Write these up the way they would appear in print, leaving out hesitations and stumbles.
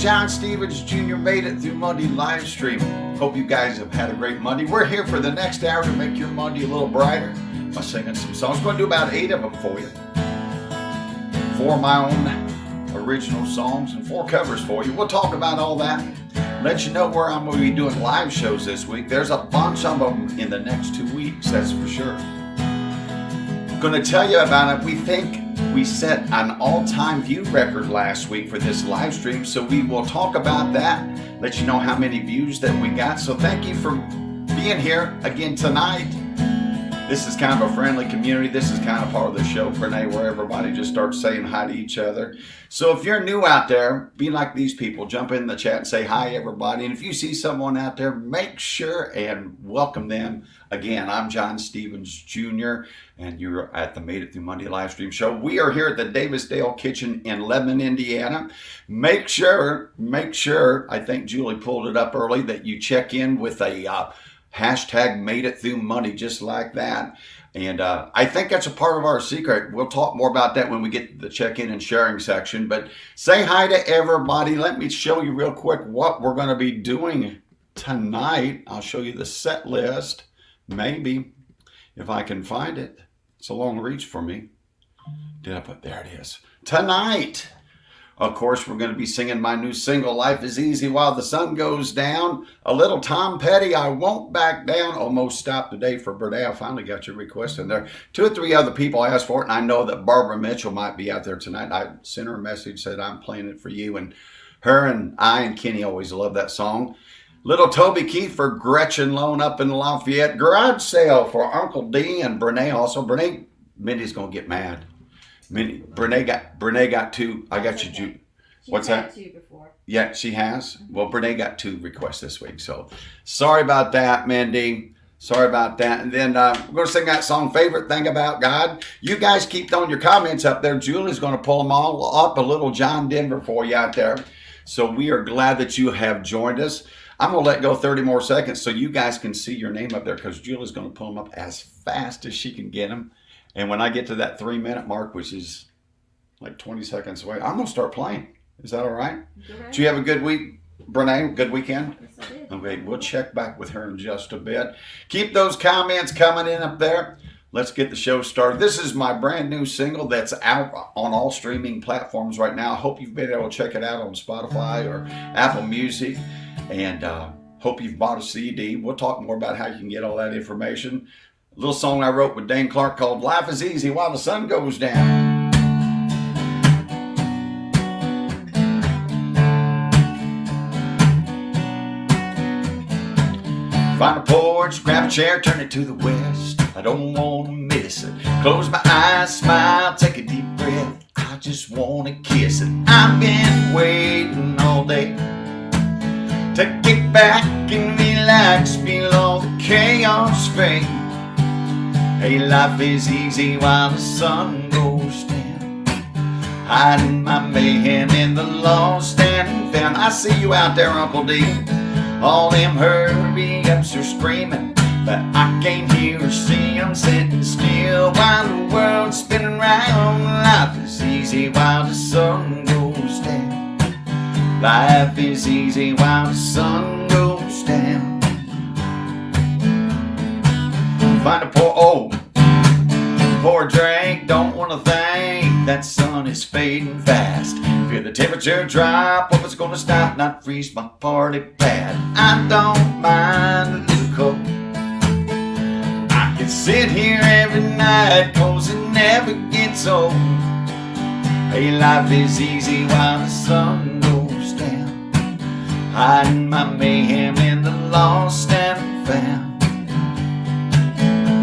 John Stevens Jr. made it through Monday live stream. Hope you guys have had a great Monday. We're here for the next hour to make your Monday a little brighter by singing some songs. We're going to do about 8 of them for you. 4 of my own original songs and 4 covers for you. We'll talk about all that. Let you know where I'm going to be doing live shows this week. There's a bunch of them in the next 2 weeks, that's for sure. I'm going to tell you about it. We think we set an all-time view record last week for this live stream, so we will talk about that, let you know how many views that we got. So thank you for being here again tonight. This is kind of a friendly community. This is kind of part of the show, Renee, where everybody just starts saying hi to each other. So if you're new out there, be like these people. Jump in the chat and say hi, everybody. And if you see someone out there, make sure and welcome them. Again, I'm John Stevens Jr., and you're at the Made It Through Monday live stream show. We are here at the Davisdale Kitchen in Lebanon, Indiana. Make sure, I think Julie pulled it up early, that you check in with a hashtag Made It Through Monday, just like that. And I think that's a part of our secret. We'll talk more about that when we get to the check-in and sharing section. But say hi to everybody. Let me show you real quick what we're going to be doing tonight. I'll show you the set list, maybe, if I can find it. It's a long reach for me. There it is. Tonight, of course, we're going to be singing my new single, Life is Easy While the Sun Goes Down. A little Tom Petty, I Won't Back Down. Almost stopped today for Bernay. I finally got your request in there. 2 or 3 other people asked for it, and I know that Barbara Mitchell might be out there tonight. I sent her a message, said I'm playing it for you. And her and I and Kenny always love that song. Little Toby Keith for Gretchen Lone up in Lafayette. Garage Sale for Uncle D and Bernay also. Bernay, Mindy's going to get mad. Bernay got 2. I got you, Jude. What's that? 2 before. Yeah, she has. Well, Bernay got 2 requests this week, so sorry about that, Mindy. Sorry about that. And then we're going to sing that song, Favorite Thing About God. You guys keep throwing your comments up there. Julie's going to pull them all up. A little John Denver for you out there. So we are glad that you have joined us. I'm going to let go 30 more seconds so you guys can see your name up there, because Julie's going to pull them up as fast as she can get them. And when I get to that 3-minute mark, which is like 20 seconds away, I'm going to start playing. Is that all right? Okay. Did you have a good week, Bernay? Good weekend? Yes, I did. Okay, we'll check back with her in just a bit. Keep those comments coming in up there. Let's get the show started. This is my brand new single that's out on all streaming platforms right now. Hope you've been able to check it out on Spotify or Apple Music. And hope you've bought a CD. We'll talk more about how you can get all that information. A little song I wrote with Dane Clark called Life is Easy While the Sun Goes Down. Find a porch, grab a chair, turn it to the west. I don't want to miss it. Close my eyes, smile, take a deep breath. I just want to kiss it. I've been waiting all day to kick back and relax, feel all the chaos fade. Hey, life is easy while the sun goes down. Hiding my mayhem in the lost and found. I see you out there, Uncle D. All them hurry-ups are screaming, but I can't hear or see them sitting still while the world's spinning round. Life is easy while the sun goes down. Life is easy while the sun goes down. Find a pour a drink, don't want to think that sun is fading fast. Feel the temperature drop, hope it's gonna stop, not freeze my party pad. I don't mind a little cold. I can sit here every night, cause it never gets old. Hey, life is easy while the sun goes down. Hiding my mayhem in the lost and found.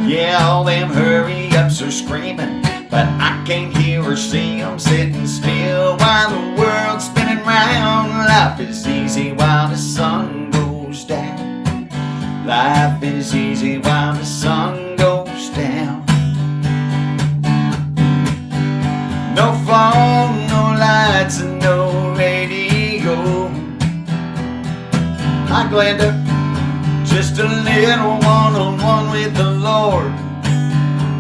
Yeah, all them hurry-ups are screaming, but I can't hear or see them sitting still while the world's spinning round. Life is easy while the sun goes down. Life is easy while the sun goes down. No phone, no lights, and no radio. Hi, Glenda. Just a little one-on-one with the Lord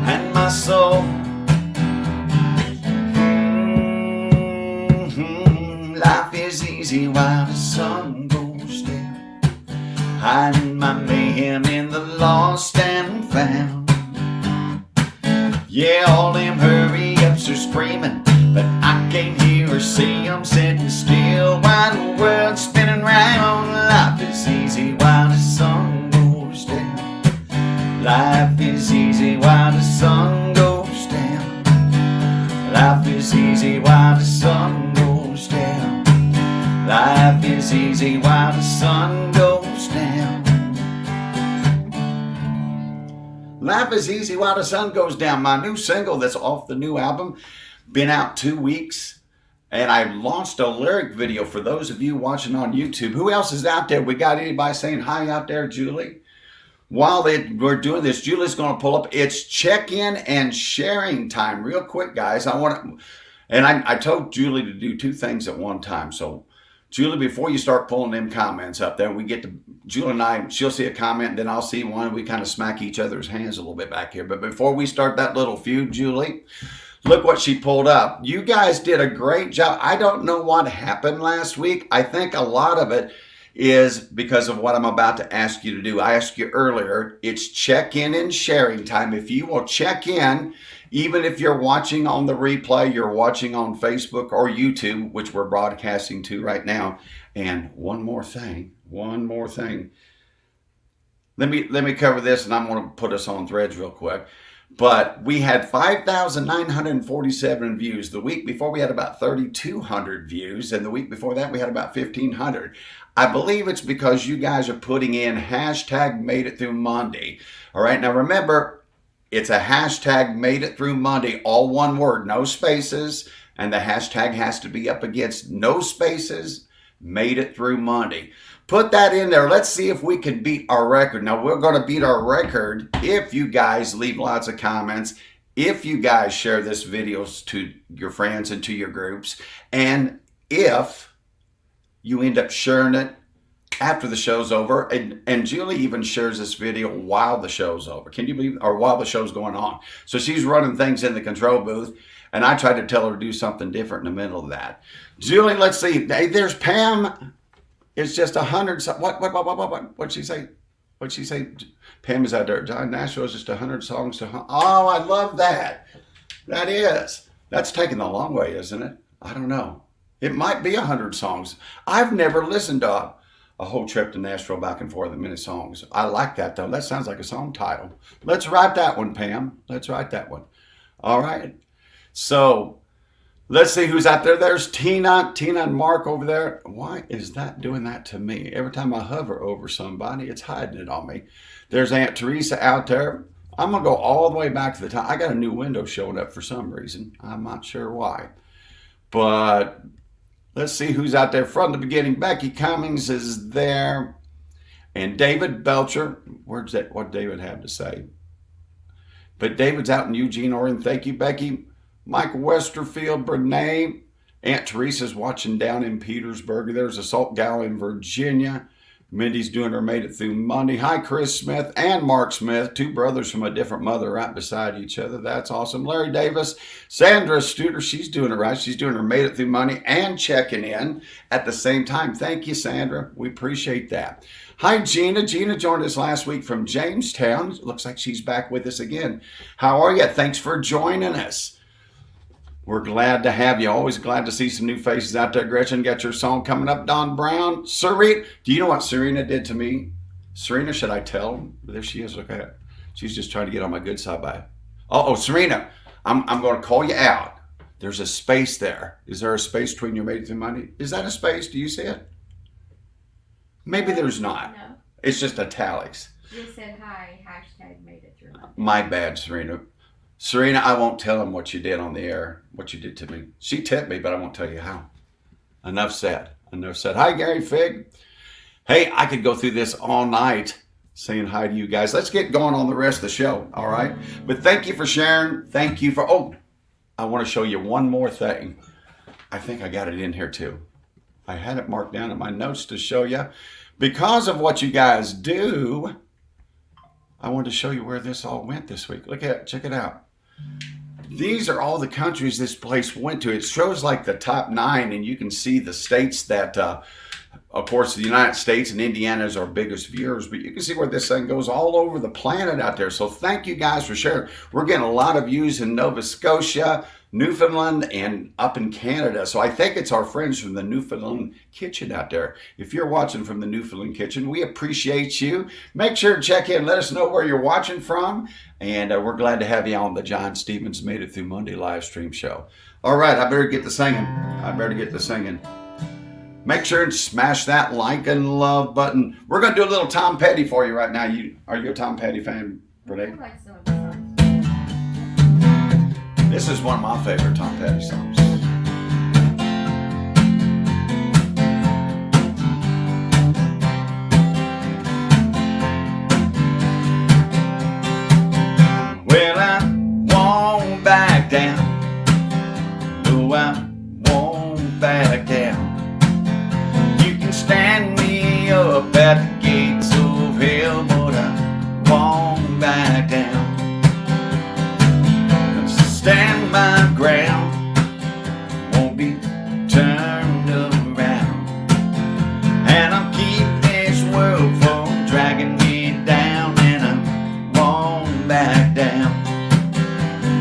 and my soul. Life is easy easy while the sun goes down. Hiding my mayhem in the lost and found. Yeah, all them hurry-ups are screaming, but I can't hear or see them sitting still while the world's spinning round. Life is easy while the sun goes down. Life is easy while the sun goes down. Life is easy while the sun goes down. Life is easy while the sun goes down. Life is easy while the sun goes down. My new single that's off the new album. Been out 2 weeks. And I launched a lyric video for those of you watching on YouTube. Who else is out there? We got anybody saying hi out there, Julie? While we're doing this, Julie's going to pull up. It's check-in and sharing time. Real quick, guys. I told Julie to do 2 things at one time. So, Julie, before you start pulling them comments up there, Julie and I, she'll see a comment, then I'll see one. We kind of smack each other's hands a little bit back here. But before we start that little feud, Julie, look what she pulled up. You guys did a great job. I don't know what happened last week. I think a lot of it is because of what I'm about to ask you to do. I asked you earlier, it's check-in and sharing time. If you will check in, even if you're watching on the replay, you're watching on Facebook or YouTube, which we're broadcasting to right now. And one more thing. Let me cover this, and I'm going to put us on threads real quick. But we had 5,947 views. The week before we had about 3,200 views, and the week before that we had about 1,500. I believe it's because you guys are putting in hashtag made it through Monday. All right, now remember, it's a hashtag made it through Monday, all one word, no spaces, and the hashtag has to be up against no spaces, made it through Monday. Put that in there. Let's see if we can beat our record. Now, we're going to beat our record if you guys leave lots of comments, if you guys share this video to your friends and to your groups, and if you end up sharing it after the show's over, and Julie even shares this video while the show's over. Can you believe, or while the show's going on? So she's running things in the control booth, and I tried to tell her to do something different in the middle of that. Julie, let's see. Hey, there's Pam. It's just 100. What'd she say? What'd she say? Pam is out there. John Nashville is just 100 songs to. Oh, I love that. That's taking the long way, isn't it? I don't know. It might be 100 songs. I've never listened to a whole trip to Nashville back and forth, a minute songs. I like that, though. That sounds like a song title. Let's write that one, Pam. Let's write that one. All right. So let's see who's out there. There's Tina and Mark over there. Why is that doing that to me? Every time I hover over somebody, it's hiding it on me. There's Aunt Teresa out there. I'm going to go all the way back to the time. I got a new window showing up for some reason. I'm not sure why. But let's see who's out there from the beginning. Becky Cummings is there. And David Belcher. Where's that? What David had to say? But David's out in Eugene, Oregon. Thank you, Becky. Mike Westerfield, Brene. Aunt Teresa's watching down in Petersburg. There's a Salt Gal in Virginia. Mindy's doing her Made It Through Monday. Hi, Chris Smith and Mark Smith. 2 brothers from a different mother right beside each other. That's awesome. Larry Davis. Sandra Studer, she's doing it right. She's doing her Made It Through Monday and checking in at the same time. Thank you, Sandra. We appreciate that. Hi, Gina. Gina joined us last week from Jamestown. Looks like she's back with us again. How are you? Thanks for joining us. We're glad to have you. Always glad to see some new faces out there. Gretchen, got your song coming up. Don Brown. Serena. Do you know what Serena did to me? Serena, should I tell him? There she is. Look at it. She's just trying to get on my good side by. Oh, Serena, I'm going to call you out. There's a space there. Is there a space between your Made It Through Monday? Is that a space? Do you see it? Maybe there's not. No. It's just italics. You said hi, hashtag Made It Through Monday. My bad, Serena. Serena, I won't tell him what you did on the air, what you did to me. She tipped me, but I won't tell you how. Enough said. Enough said. Hi, Gary Fig. Hey, I could go through this all night saying hi to you guys. Let's get going on the rest of the show, all right? But thank you for sharing. Thank you for, I want to show you one more thing. I think I got it in here too. I had it marked down in my notes to show you. Because of what you guys do, I wanted to show you where this all went this week. Look at it. Check it out. these are all the countries this place went to. It shows like the top 9, and you can see the states that, of course, the United States and Indiana is our biggest viewers, but you can see where this thing goes all over the planet out there. So thank you guys for sharing. We're getting a lot of views in Nova Scotia, Newfoundland, and up in Canada. So I think it's our friends from the Newfoundland kitchen out there. If you're watching from the Newfoundland kitchen, we appreciate you. Make sure to check in. Let us know where you're watching from. And we're glad to have you on the John Stevens Made It Through Monday live stream show. All right, I better get to singing. Make sure and smash that like and love button. We're going to do a little Tom Petty for you right now. Are you a Tom Petty fan, Renee? I like some of the songs. This is one of my favorite Tom Petty songs. Well, I won't back down. No, I won't back down. You can stand me up at the gates of hell, but I won't back down. Stand my ground, won't be turned around, and I'll keep this world from dragging me down, and I won't back down.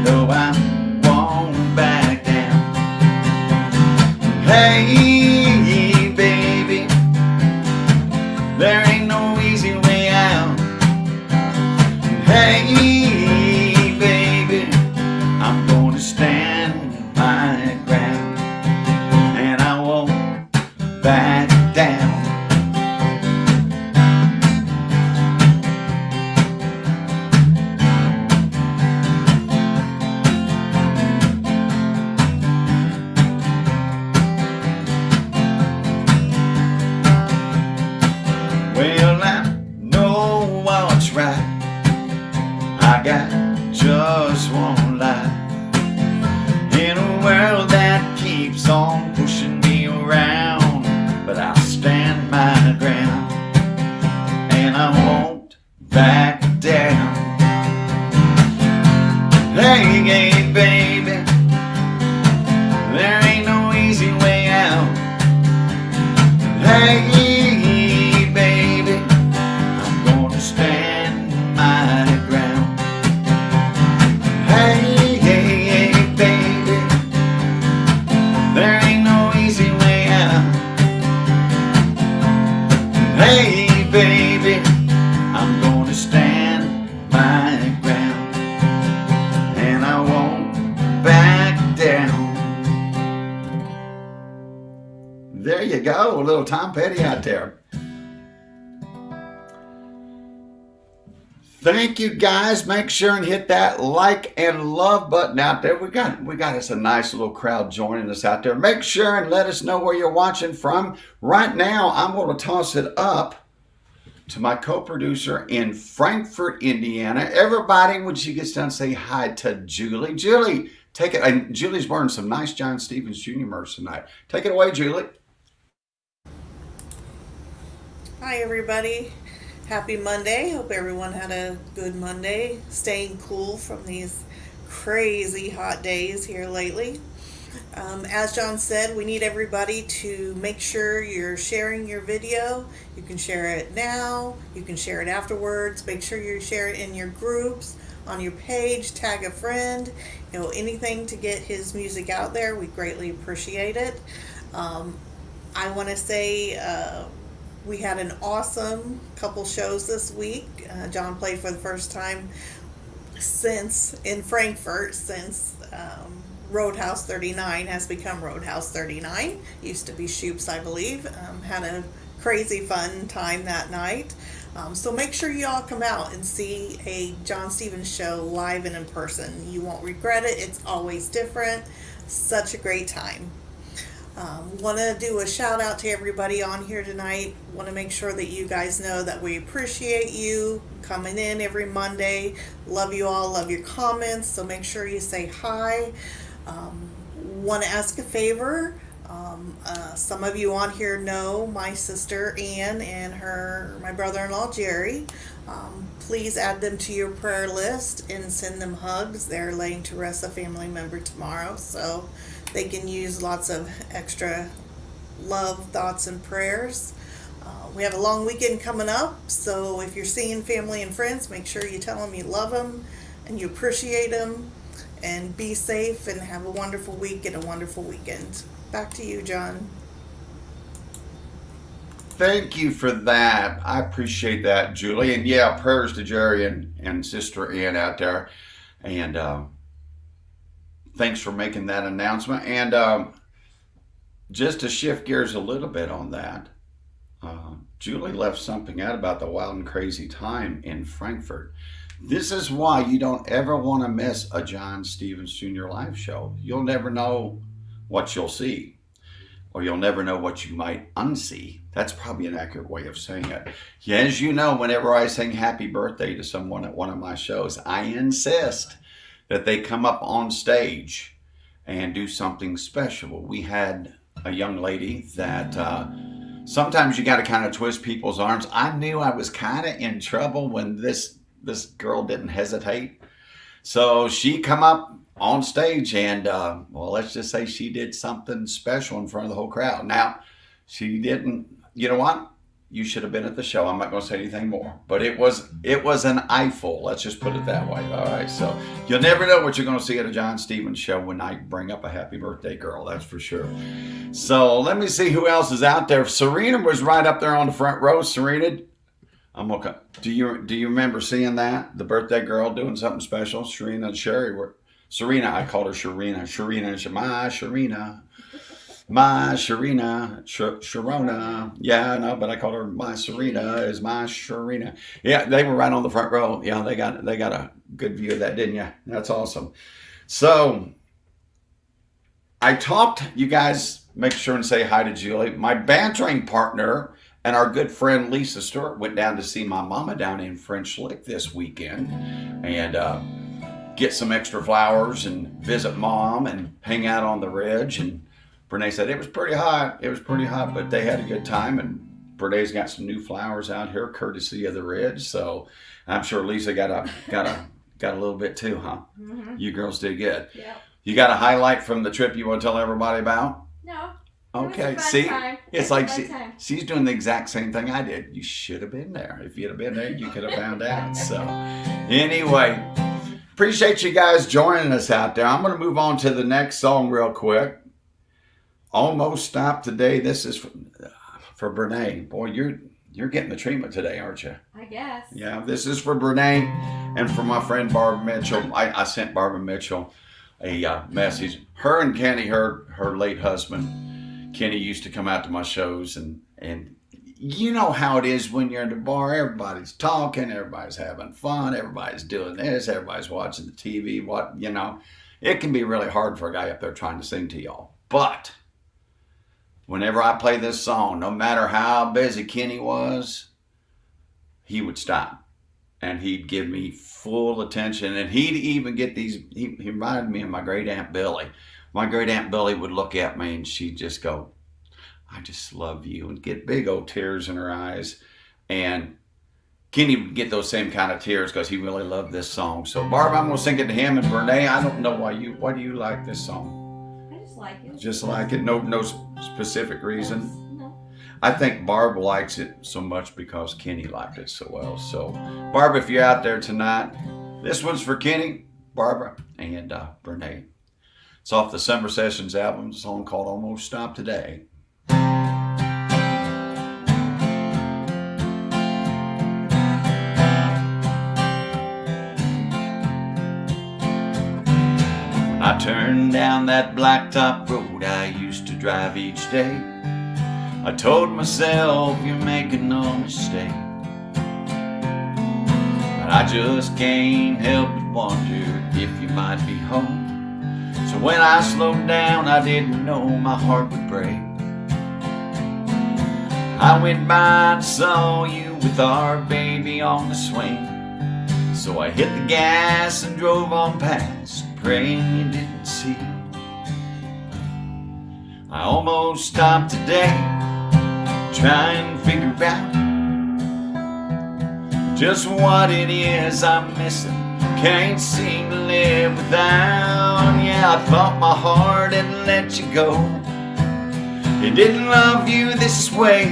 No, I won't back down. Hey, baby, there ain't no easy way out. Hey, I'm gonna stand my ground, and I won't back down. Well, I know what's right. I got just one life in a world that keeps on pushing me around, but I'll stand my ground, and I won't back down. Hey, hey, baby, there ain't no easy way out. Hey, baby, I'm gonna stand my ground. Hey, there ain't no easy way out. Hey, baby, I'm gonna stand my ground, and I won't back down. There you go, a little Tom Petty out there. Thank you guys. Make sure and hit that like and love button out there. We got us a nice little crowd joining us out there. Make sure and let us know where you're watching from. Right now, I'm going to toss it up to my co-producer in Frankfort, Indiana. Everybody, when she gets done, say hi to Julie. Julie, take it. And Julie's wearing some nice John Stevens Jr. merch tonight. Take it away, Julie. Hi, everybody. Happy Monday. Hope everyone had a good Monday, staying cool from these crazy hot days here lately. As John said, we need everybody to make sure you're sharing your video. You can share it now, you can share it afterwards. Make sure you share it in your groups, on your page, tag a friend, anything to get his music out there. We greatly appreciate it. I want to say we had an awesome couple shows this week. John played for the first time in Frankfurt since Roadhouse 39 has become Roadhouse 39. Used to be Shoops, I believe. Had a crazy fun time that night. So make sure you all come out and see a John Stevens show live and in person. You won't regret it. It's always different. Such a great time. Want to do a shout out to everybody on here tonight. Want to make sure that you guys know that we appreciate you coming in every Monday. Love you all, love your comments, so make sure you say hi. Want to ask a favor. Some of you on here know my sister Ann and my brother-in-law Jerry. Please add them to your prayer list and send them hugs. They're laying to rest a family member tomorrow, so they can use lots of extra love, thoughts, and prayers. We have a long weekend coming up, so if you're seeing family and friends, make sure you tell them you love them and you appreciate them, and be safe and have a wonderful week and a wonderful weekend. Back to you, John. Thank you for that. I appreciate that, Julie. And yeah, prayers to Jerry and Sister Ann out there. And thanks for making that announcement. And just to shift gears a little bit on that, Julie left something out about the Wild and Crazy Time in Frankfurt. This is why you don't ever want to miss a John Stevens Jr. live show. You'll never know what you'll see, or you'll never know what you might unsee. That's probably an accurate way of saying it. Yeah, as you know, whenever I sing happy birthday to someone at one of my shows, I insist that they come up on stage and do something special. We had a young lady that sometimes you got to kind of twist people's arms. I knew I was kind of in trouble when this girl didn't hesitate. So she come up on stage and, well, let's just say she did something special in front of the whole crowd. Now, she didn't, you know what? You should have been at the show. I'm not going to say anything more. But it was an eyeful. Let's just put it that way. All right. So you'll never know what you're going to see at a John Stevens show when I bring up a happy birthday girl. That's for sure. So let me see who else is out there. Serena was right up there on the front row. Serena, I'm okay. Do you remember seeing that? The birthday girl doing something special? Serena and Sherry were. Serena, I called her Sharina. My Sharina, Sharona. Yeah, I know, but I called her my Serena is my Sharina. Yeah, they were right on the front row. Yeah, they got a good view of that, didn't you? That's awesome. So I talked, you guys make sure and say hi to Julie. My bantering partner and our good friend Lisa Stewart went down to see my mama down in French Lick this weekend and get some extra flowers and visit mom and hang out on the ridge. And Brene said it was pretty hot. It was pretty hot, but they had a good time. And Brene's got some new flowers out here, courtesy of the ridge. So I'm sure Lisa got a little bit too, huh? Mm-hmm. You girls did good. Yeah. You got a highlight from the trip you want to tell everybody about? No. Okay. See, it's like she's doing the exact same thing I did. You should have been there. If you'd have been there, you could have found out. So anyway, appreciate you guys joining us out there. I'm going to move on to the next song real quick. Almost Stopped Today. This is for Brene. Boy, you're getting the treatment today, aren't you? I guess. Yeah, this is for Brene and for my friend Barbara Mitchell. I sent Barbara Mitchell a message. Her and Kenny, her late husband, Kenny, used to come out to my shows, and you know how it is when you're in the bar. Everybody's talking, everybody's having fun, everybody's doing this, everybody's watching the TV. It can be really hard for a guy up there trying to sing to y'all. But whenever I play this song, no matter how busy Kenny was, he would stop and he'd give me full attention. And he'd even get these, he reminded me of my great Aunt Billy. My great Aunt Billy would look at me and she'd just go, "I just love you," and get big old tears in her eyes. And Kenny would get those same kind of tears because he really loved this song. So Barb, I'm going to sing it to him. And Brene, I don't know why do you like this song? Like it. Just like it. No specific reason. No. I think Barb likes it so much because Kenny liked it so well. So Barb, if you're out there tonight, this one's for Kenny, Barbara, and Brene. It's off the Summer Sessions album. It's a song called Almost Stopped Today. I turned down that blacktop road I used to drive each day. I told myself, you're making no mistake. But I just can't help but wonder if you might be home. So when I slowed down, I didn't know my heart would break. I went by and saw you with our baby on the swing. So I hit the gas and drove on past, praying you didn't see. I almost stopped today, trying to figure out just what it is I'm missing. Can't seem to live without. Yeah, I thought my heart had let you go. It didn't love you this way.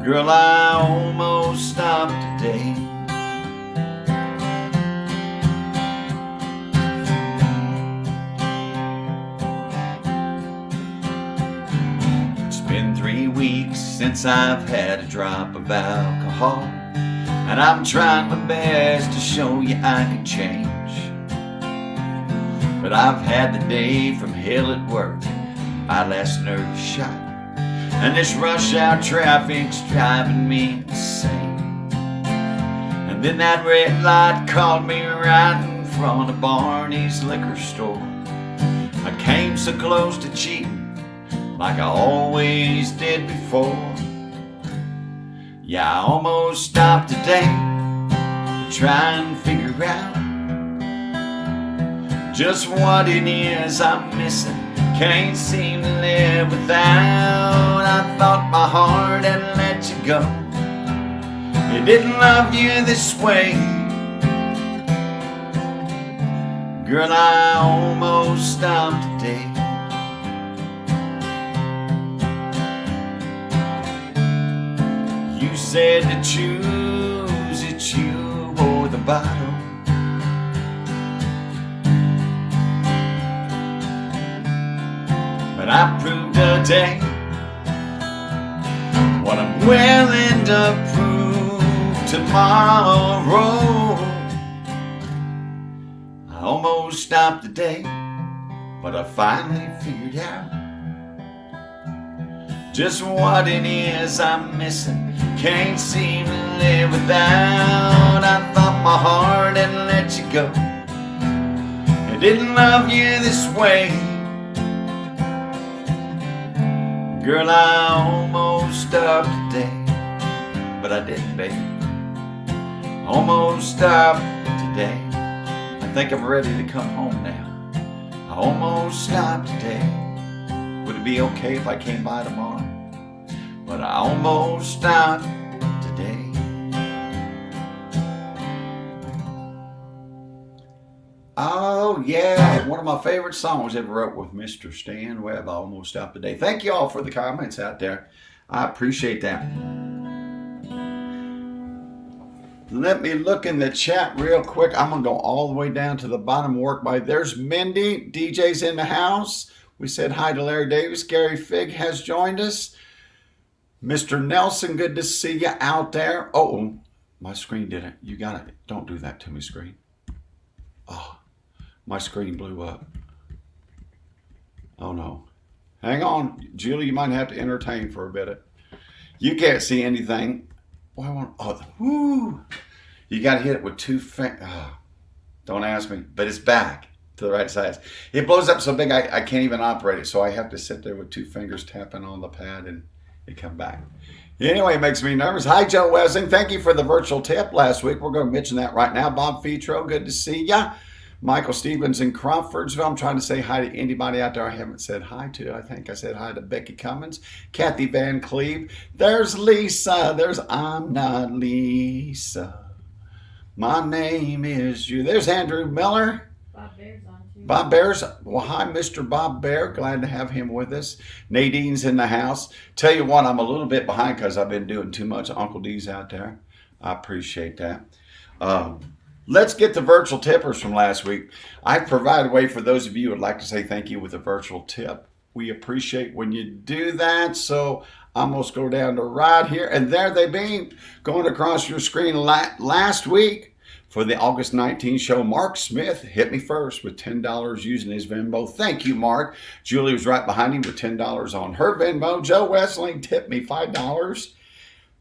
Girl, I almost stopped today. It's been 3 weeks since I've had a drop of alcohol, and I'm trying my best to show you I can change. But I've had the day from hell at work, my last nerve shot, and this rush hour traffic's driving me insane. And then that red light caught me right in front of Barney's liquor store. I came so close to cheating, like I always did before. Yeah, I almost stopped today to try and figure out just what it is I'm missing. Can't seem to live without. I thought my heart had let you go. It didn't love you this way. Girl, I almost stopped today. You said to choose, it's you or the bottle. But I proved today what I'm willing to prove tomorrow. I almost stopped today, but I finally figured out just what it is I'm missing. Can't seem to live without. I thought my heart had let you go. It didn't love you this way. Girl, I almost stopped today, but I didn't, baby. Almost stopped today. I think I'm ready to come home now. I almost stopped today. Would it be okay if I came by tomorrow? But I almost stopped today. Oh yeah, one of my favorite songs ever wrote with Mr. Stan Webb. I almost stopped today. Thank you all for the comments out there. I appreciate that. Let me look in the chat real quick. I'm gonna go all the way down to the bottom. Work by there's Mindy. DJ's in the house. We said hi to Larry Davis. Gary Fig has joined us. Mr. Nelson, good to see you out there. Oh, my screen did it. You got it. Don't do that to me, screen. Oh. My screen blew up. Oh no. Hang on. Julie, you might have to entertain for a bit. You can't see anything. Why won't, oh, whoo. You got to hit it with 2 fingers. Oh, don't ask me, but it's back to the right size. It blows up so big I can't even operate it, so I have to sit there with 2 fingers tapping on the pad and it come back. Anyway, it makes me nervous. Hi, Joe Wessing. Thank you for the virtual tip last week. We're going to mention that right now. Bob Fetro, good to see ya. Michael Stevens in Crawfordsville. I'm trying to say hi to anybody out there I haven't said hi to. I think I said hi to Becky Cummins, Kathy Van Cleve. There's Lisa. There's I'm not Lisa. My name is you. There's Andrew Miller. Bob Bear's on too. Bob Bear's. Well, hi, Mr. Bob Bear. Glad to have him with us. Nadine's in the house. Tell you what, I'm a little bit behind because I've been doing too much Uncle D's out there. I appreciate that. Let's get the virtual tippers from last week. I provided a way for those of you who would like to say thank you with a virtual tip. We appreciate when you do that. So I'm going to go down to right here. And there they be going across your screen last week for the August 19th show. Mark Smith hit me first with $10 using his Venmo. Thank you, Mark. Julie was right behind him with $10 on her Venmo. Joe Wessling tipped me $5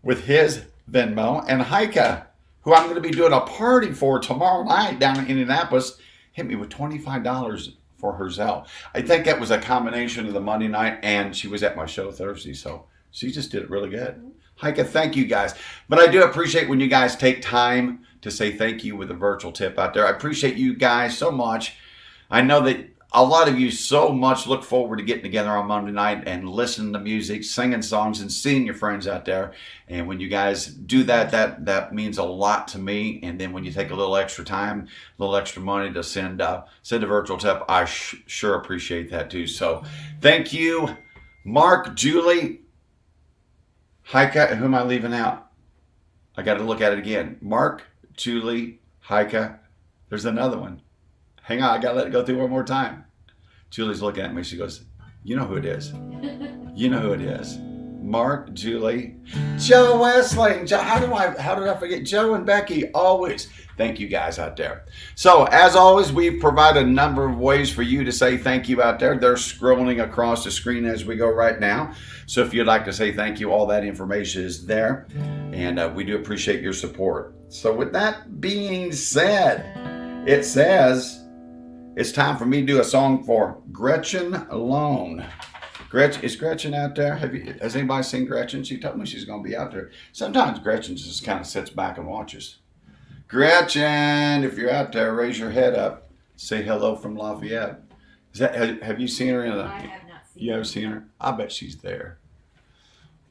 with his Venmo. And Heike, who I'm going to be doing a party for tomorrow night down in Indianapolis, hit me with $25 for her Zelle. I think that was a combination of the Monday night and she was at my show Thursday, so she just did it really good. Heike, thank you guys. But I do appreciate when you guys take time to say thank you with a virtual tip out there. I appreciate you guys so much. I know that a lot of you so much look forward to getting together on Monday night and listening to music, singing songs, and seeing your friends out there. And when you guys do that, that means a lot to me. And then when you take a little extra time, a little extra money to send a virtual tip, I sure appreciate that too. So thank you, Mark, Julie, Heike. Who am I leaving out? I got to look at it again. Mark, Julie, Heike. There's another one. Hang on, I got to let it go through one more time. Julie's looking at me. She goes, you know who it is. You know who it is. Mark, Julie, Joe Wesley. How did I forget? Joe and Becky, always. Thank you guys out there. So as always, we provide a number of ways for you to say thank you out there. They're scrolling across the screen as we go right now. So if you'd like to say thank you, all that information is there. And we do appreciate your support. So with that being said, it says it's time for me to do a song for Gretchen Alone. Gretchen, is Gretchen out there? Has anybody seen Gretchen? She told me she's going to be out there. Sometimes Gretchen just kind of sits back and watches. Gretchen, if you're out there, raise your head up. Say hello from Lafayette. Have you seen her? I have not seen her. You ever seen her? I bet she's there.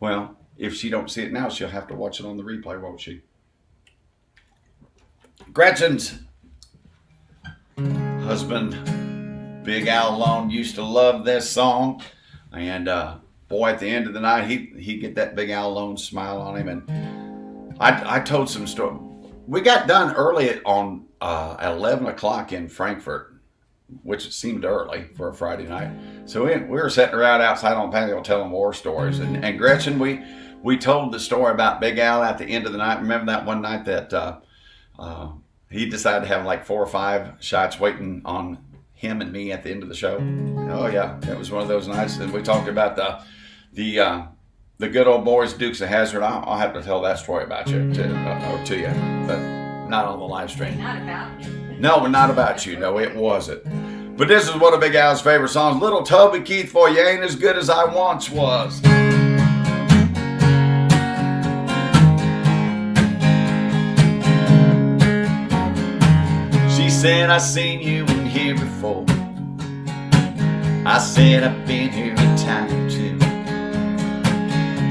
Well, if she don't see it now, she'll have to watch it on the replay, won't she? Gretchen's husband, Big Al Lone, used to love this song. And boy, at the end of the night, he'd get that Big Al Lone smile on him. And I told some story. We got done early on at 11 o'clock in Frankfurt, which seemed early for a Friday night. So we were sitting around outside on the patio telling war stories. And Gretchen, we told the story about Big Al at the end of the night. Remember that one night that he decided to have like 4 or 5 shots waiting on him and me at the end of the show? Oh yeah, it was one of those nights. And we talked about the good old boys, Dukes of Hazzard. I'll have to tell that story about you to you, but not on the live stream. Not about you. No, not about you. No, it wasn't. But this is one of Big Al's favorite songs. Little Toby Keith for You Ain't As Good As I Once Was. She said, I seen you in here before. I said, I've been here a time too.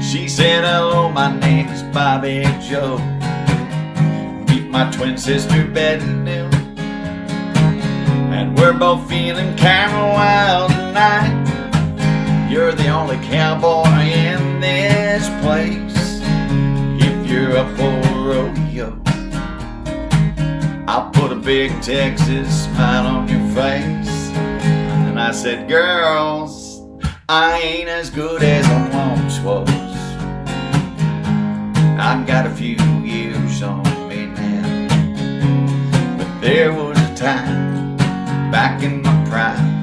She said, hello, my name is Bobby Joe. Meet my twin sister, Betty Lou. And we're both feeling kinda wild tonight. You're the only cowboy in this place. If you're up for a rodeo, I'll put a big Texas smile on your face. And I said, girls, I ain't as good as I once was. I've got a few years on me now. But there was a time back in my prime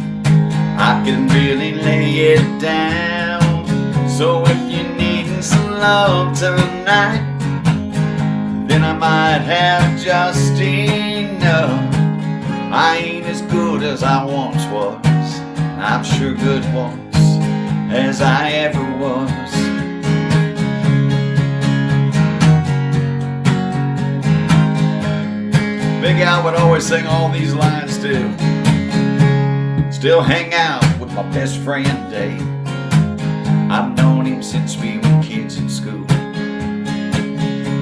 I could really lay it down. So if you're needing some love tonight, then I might have just enough. I ain't as good as I once was. I'm sure good once as I ever was. Big Al would always sing all these lines too. Still hang out with my best friend Dave. I've known him since we were kids in school.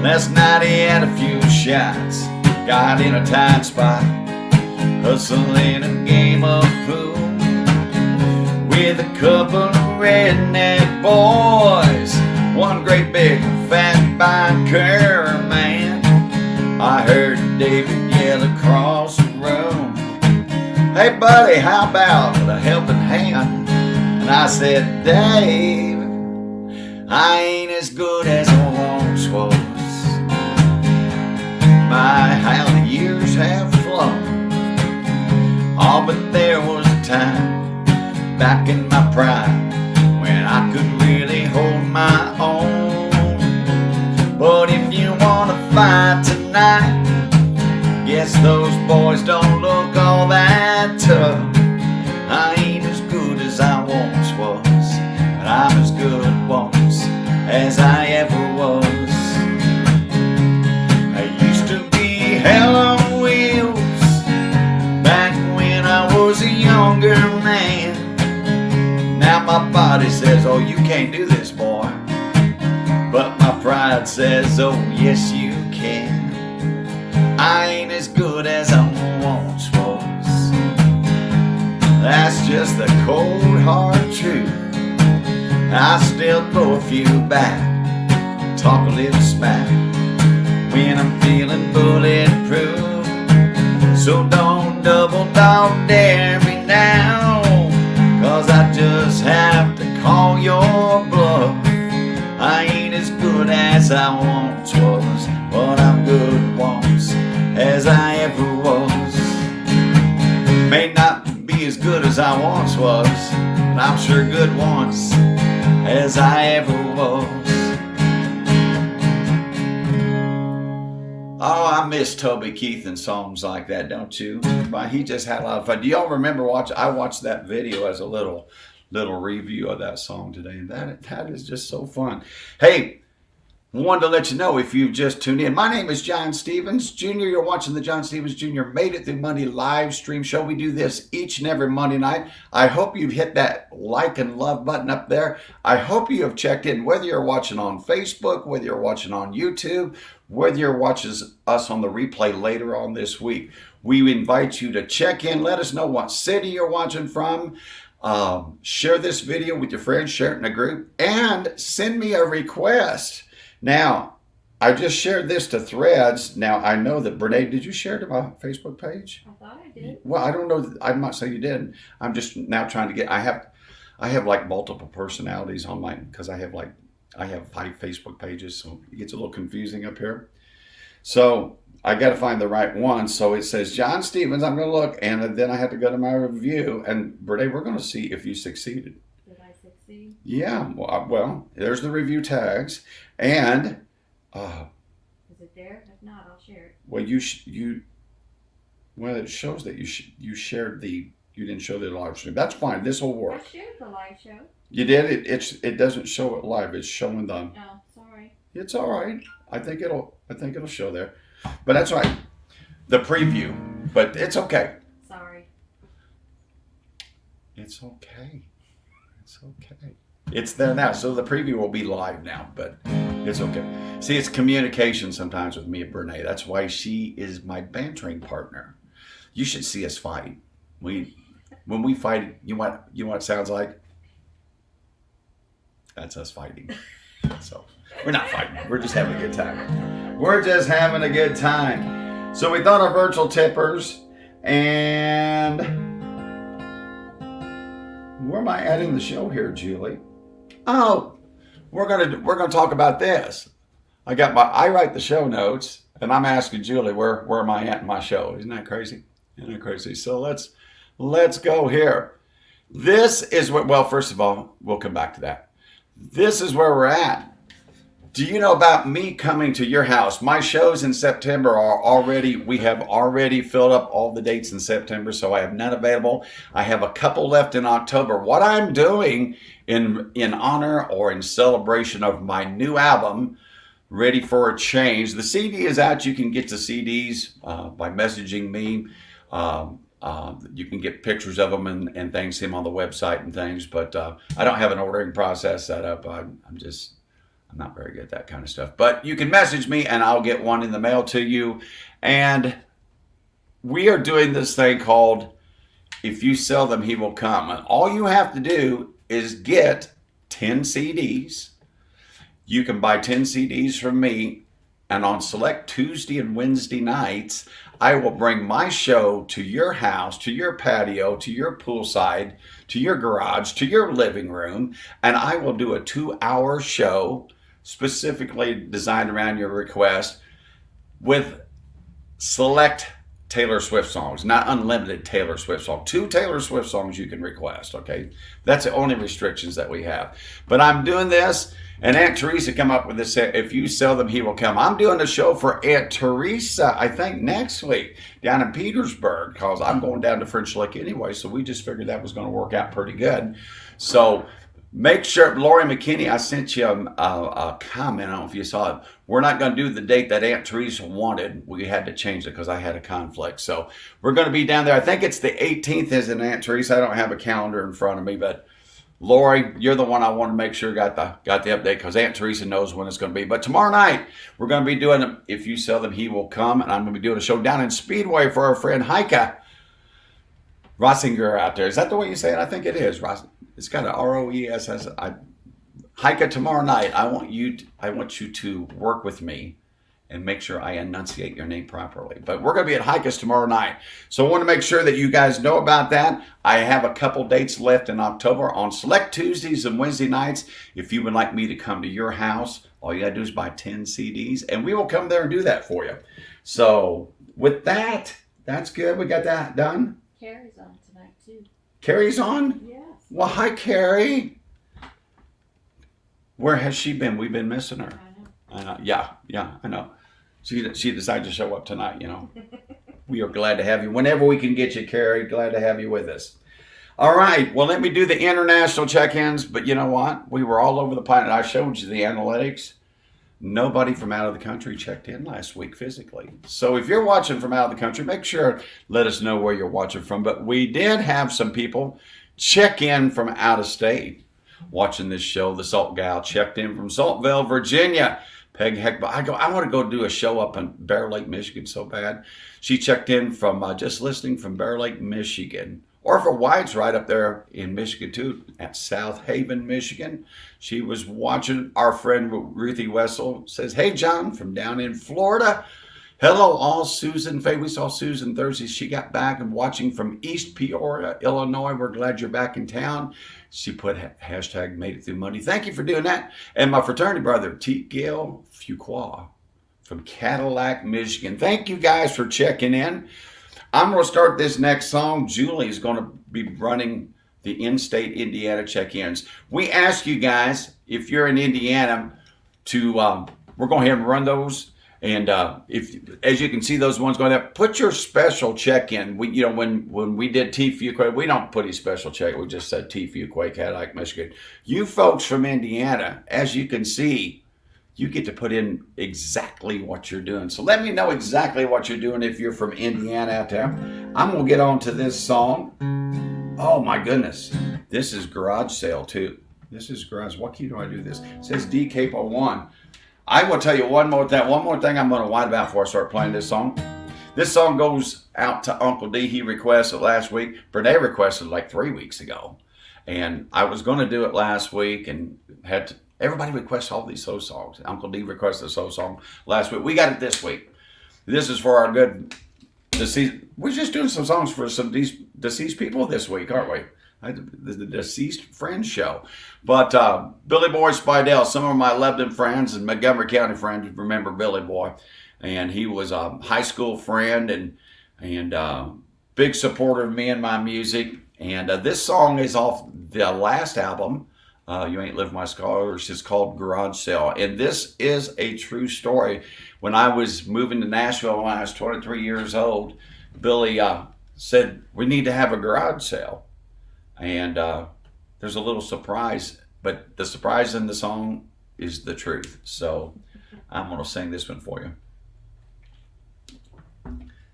Last night he had a few shots, got in a tight spot, hustling a game of pool with a couple of redneck boys, one great big fat biker man. I heard David yell across the room, hey buddy, how about a helping hand? And I said, Dave, I ain't as good as I once was. My, how the years have flown. Oh, but there was a time back in my prime when I could really hold my own. But if you wanna fight tonight, guess those boys don't look all that tough. I ain't as good as I once was, but I'm as good once as I ever was. I used to be hell on wheels back when I was a younger body says, oh, you can't do this, boy. But my pride says, oh, yes, you can. I ain't as good as I once was. That's just the cold, hard truth. I still throw a few back, talk a little smack when I'm feeling bulletproof. So don't double dog dare me now, 'cause I just have to call your bluff. I ain't as good as I once was, but I'm good once as I ever was. May not be as good as I once was, but I'm sure good once as I ever was. Oh, I miss Toby Keith and songs like that, don't you? He just had a lot of fun. Do y'all remember I watched that video as a little review of that song today, and that is just so fun. Hey, wanted to let you know if you've just tuned in. My name is John Stevens Jr. You're watching the John Stevens Jr. Made It Through Monday live stream show. We do this each and every Monday night. I hope you've hit that like and love button up there. I hope you have checked in, whether you're watching on Facebook, whether you're watching on YouTube, whether you're watching us on the replay later on this week. We invite you to check in. Let us know what city you're watching from. Share this video with your friends, share it in a group, and send me a request. Now, I just shared this to Threads. Now, I know that Brene, did you share it to my Facebook page? I thought I did. Well, I don't know. I'm not saying you didn't. I'm just now trying to get, I have like multiple personalities on mine, because I have 5 Facebook pages, so it gets a little confusing up here. So I got to find the right one. So it says John Stevens. I'm going to look, and then I have to go to my review. And Brene, we're going to see if you succeeded. Did I succeed? Yeah. Well, there's the review tags, and Is it there? If not, I'll share it. well, well, it shows that you shared you didn't show the live stream. That's fine. This will work. I shared the live show. You did it. It doesn't show it live. It's showing the. Oh, sorry. It's all right. I think it'll show there, but that's all right. The preview, but it's okay. Sorry. It's okay. It's okay. It's there now, so the preview will be live now, but it's okay. See, it's communication sometimes with me and Brene. That's why she is my bantering partner. You should see us fight. When we fight, you know what it sounds like? That's us fighting. So we're not fighting. We're just having a good time. We're just having a good time. So we thought of virtual tippers, and where am I at in the show here, Julie? Oh, we're gonna talk about this. I write the show notes, and I'm asking Julie where am I at in my show? Isn't that crazy? Isn't that crazy? So let's go here. This is what. Well, first of all, we'll come back to that. This is where we're at. Do you know about me coming to your house? My shows in September we have already filled up all the dates in September, so I have none available. I have a couple left in October. What I'm doing in honor or in celebration of my new album, Ready for a Change. The CD is out. You can get the CDs by messaging me. You can get pictures of them and things, see them on the website and things, but I don't have an ordering process set up. I'm not very good at that kind of stuff. But you can message me and I'll get one in the mail to you. And we are doing this thing called If You Sell Them, He Will Come. And all you have to do is get 10 CDs. You can buy 10 CDs from me. And on select Tuesday and Wednesday nights, I will bring my show to your house, to your patio, to your poolside, to your garage, to your living room. And I will do a 2-hour show specifically designed around your request with select Taylor Swift songs, not unlimited Taylor Swift songs. 2 Taylor Swift songs you can request, okay? That's the only restrictions that we have. But I'm doing this, and Aunt Teresa come up with this, If You Sell Them, He Will Come. I'm doing a show for Aunt Teresa, I think next week, down in Petersburg, because I'm going down to French Lick anyway, so we just figured that was going to work out pretty good. So make sure, Lori McKinney, I sent you a comment. I don't know if you saw it. We're not going to do the date that Aunt Teresa wanted. We had to change it because I had a conflict. So we're going to be down there. I think it's the 18th is in Aunt Teresa. I don't have a calendar in front of me, but Lori, you're the one I want to make sure got the update because Aunt Teresa knows when it's going to be. But tomorrow night, we're going to be doing, If You Sell Them, He Will Come. And I'm going to be doing a show down in Speedway for our friend Heike Rossinger out there. Is that the way you say it? I think it is. It's got an R-O-E-S-S. Heike, tomorrow night, I want you to work with me and make sure I enunciate your name properly. But we're going to be at Heike's tomorrow night. So I want to make sure that you guys know about that. I have a couple dates left in October on select Tuesdays and Wednesday nights. If you would like me to come to your house, all you got to do is buy 10 CDs, and we will come there and do that for you. So with that, that's good. We got that done. Carrie's on tonight, too. Carrie's on? Yes. Well, hi, Carrie. Where has she been? We've been missing her. I know. Yeah, I know. She decided to show up tonight, We are glad to have you. Whenever we can get you, Carrie, glad to have you with us. All right, well, let me do the international check-ins, but you know what? We were all over the planet. I showed you the analytics. Nobody from out of the country checked in last week physically. So if you're watching from out of the country, make sure let us know where you're watching from. But we did have some people check in from out of state watching this show. The Salt Gal checked in from Saltville, Virginia. Peg Heck, I want to go do a show up in Bear Lake, Michigan so bad. She checked in from just listening from Bear Lake, Michigan. Or for White's right up there in Michigan too, at South Haven, Michigan. She was watching. Our friend Ruthie Wessel says, hey John, from down in Florida. Hello all, Susan Faye. We saw Susan Thursday. She got back and watching from East Peoria, Illinois. We're glad you're back in town. She put hashtag made it through Monday. Thank you for doing that. And my fraternity brother, T. Gail Fuqua from Cadillac, Michigan. Thank you guys for checking in. I'm going to start this next song. Julie is going to be running the in-state Indiana check-ins. We ask you guys, if you're in Indiana, to we're going ahead and run those. And if, as you can see, those ones going up, put your special check-in. We, when we did T. Fuqua, we don't put a special check. We just said T. Fuqua, Cadillac, Michigan. You folks from Indiana, as you can see, you get to put in exactly what you're doing. So let me know exactly what you're doing if you're from Indiana out there. I'm going to get on to this song. Oh my goodness. This is Garage Sale too. This is Garage. What key do I do this? It says D capo 1. I will tell you one more thing I'm going to whine about before I start playing this song. This song goes out to Uncle D. He requested last week. Brene requested like 3 weeks ago. And I was going to do it last week and had to, everybody requests all these soul songs. Uncle D requested a soul song last week. We got it this week. This is for our good deceased. We're just doing some songs for some deceased people this week, aren't we? The Deceased Friends Show. But Billy Boy Spidell, some of my Lebanon friends and Montgomery County friends remember Billy Boy. And he was a high school friend and big supporter of me and my music. And this song is off the last album, You Ain't Lived My Scars. It's called Garage Sale. And this is a true story. When I was moving to Nashville when I was 23 years old, Billy said, we need to have a garage sale. And there's a little surprise, but the surprise in the song is the truth. So I'm going to sing this one for you.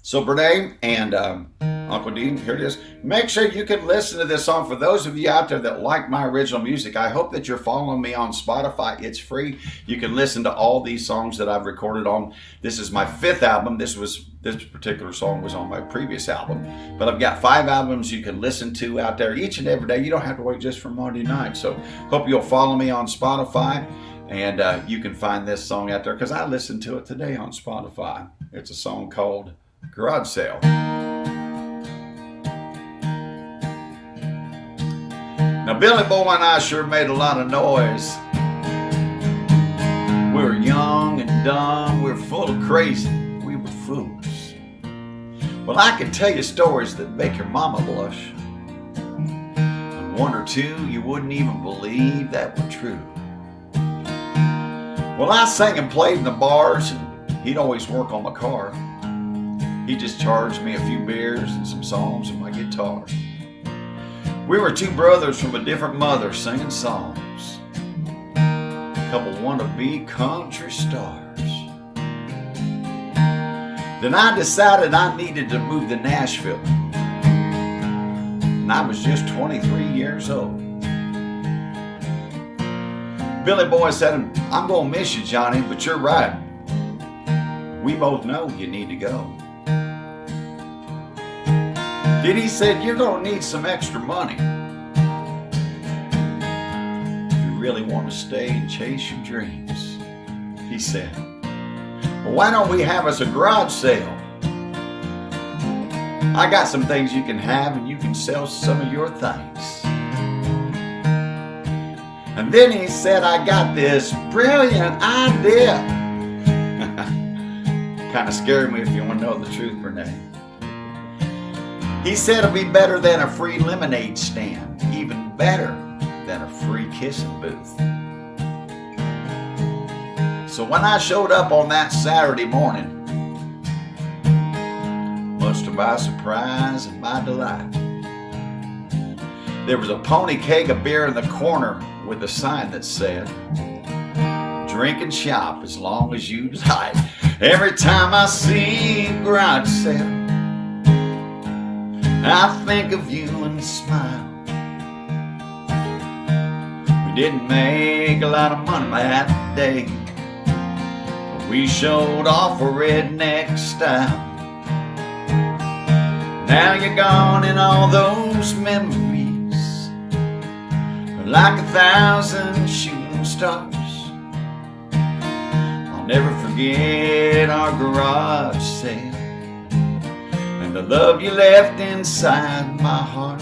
So Brene and Uncle Dean, here it is. Make sure you can listen to this song. For those of you out there that like my original music, I hope that you're following me on Spotify. It's free. You can listen to all these songs that I've recorded on. This is my 5th album. This particular song was on my previous album. But I've got 5 albums you can listen to out there each and every day. You don't have to wait just for Monday night. So hope you'll follow me on Spotify. And you can find this song out there because I listened to it today on Spotify. It's a song called Garage Sale. Now Billy Boy and I sure made a lot of noise. We were young and dumb, we were full of crazy, we were fools. Well, I can tell you stories that make your mama blush, and one or two you wouldn't even believe that were true. Well, I sang and played in the bars, and he'd always work on my car. He just charged me a few beers and some songs on my guitar. We were 2 brothers from a different mother singing songs. A couple wannabe country stars. Then I decided I needed to move to Nashville. And I was just 23 years old. Billy Boy said, I'm going to miss you, Johnny, but you're right. We both know you need to go. Then he said, you're going to need some extra money if you really want to stay and chase your dreams. He said, well, why don't we have us a garage sale? I got some things you can have and you can sell some of your things. And then he said, I got this brilliant idea. Kind of scared me if you want to know the truth, Renee. He said it'll be better than a free lemonade stand, even better than a free kissing booth. So when I showed up on that Saturday morning, much to my surprise and my delight, there was a pony keg of beer in the corner with a sign that said, drink and shop as long as you like. Every time I see a garage sale, I think of you and smile. We didn't make a lot of money that day, but we showed off a redneck style. Now you're gone and all those memories are like 1,000 shooting stars. I'll never forget our garage sale and the love you left inside my heart.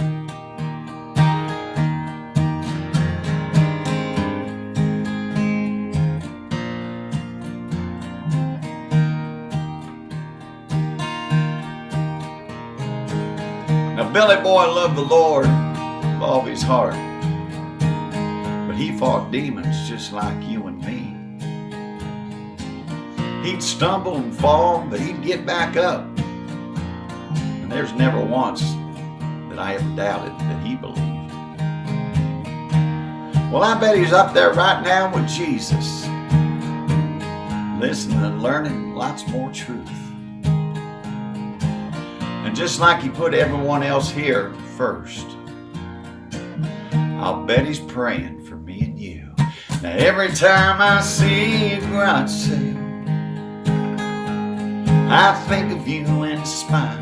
Now Billy Boy loved the Lord with all his heart, but he fought demons just like you and me. He'd stumble and fall, but he'd get back up. And there's never once that I ever doubted that he believed. Well, I bet he's up there right now with Jesus, listening and learning lots more truth. And just like he put everyone else here first, I'll bet he's praying for me and you. Now every time I see a garage sale, I think of you and smile.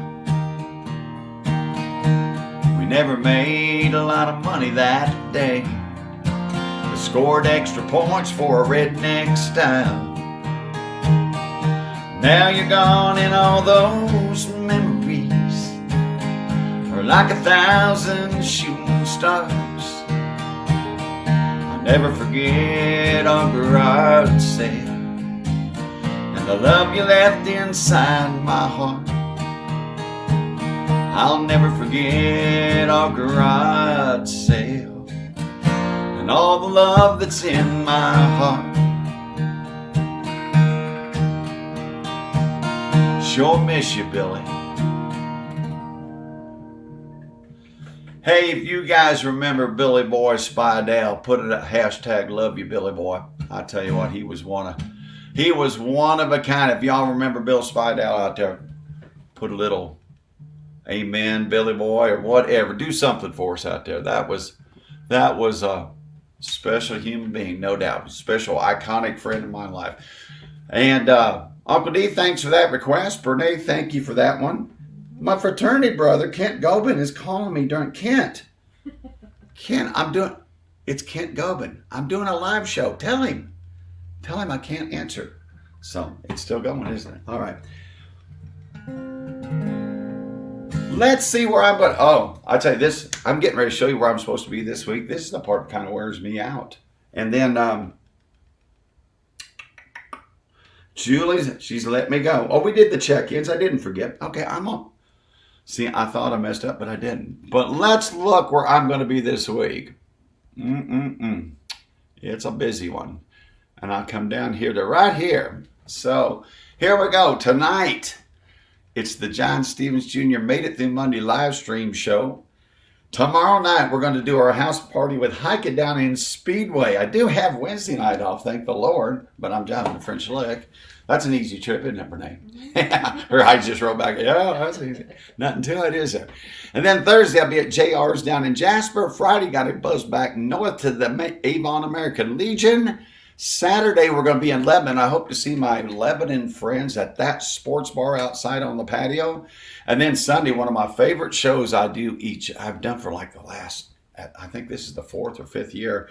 We never made a lot of money that day, but scored extra points for a redneck style. Now you're gone and all those memories are like 1,000 shooting stars. I'll never forget our garage sale and the love you left inside my heart. I'll never forget our garage sale and all the love that's in my heart. Sure miss you, Billy. Hey, if you guys remember Billy Boy Spidell, put it at hashtag love you, Billy Boy. I tell you what, he was one of a kind. If y'all remember Bill Spidell out there, put a little amen, Billy Boy, or whatever. Do something for us out there. That was a special human being, no doubt. Special, iconic friend in my life. And Uncle D, thanks for that request. Bernay, thank you for that one. My fraternity brother, Kent Gobin, is calling me during Kent, it's Kent Gobin. I'm doing a live show. Tell him I can't answer. So it's still going, isn't it? All right. Let's see where I'm going. Oh, I'll tell you this. I'm getting ready to show you where I'm supposed to be this week. This is the part that kind of wears me out. And then Julie, she's let me go. Oh, we did the check-ins. I didn't forget. Okay, I'm on. See, I thought I messed up, but I didn't. But let's look where I'm going to be this week. It's a busy one. And I'll come down here to right here. So here we go. Tonight, it's the John Stevens Jr. Made It Through Monday live stream show. Tomorrow night, we're going to do our house party with hiking down in Speedway. I do have Wednesday night off, thank the Lord, but I'm driving to French Lick. That's an easy trip, isn't it, Renee? Her eyes just rolled back. Yeah, that's easy. Nothing to it, is there? And then Thursday, I'll be at JR's down in Jasper. Friday, got to buzz back north to the Avon American Legion. Saturday, we're going to be in Lebanon. I hope to see my Lebanon friends at that sports bar outside on the patio. And then Sunday, one of my favorite shows I've done for like the last, I think this is the 4th or 5th year,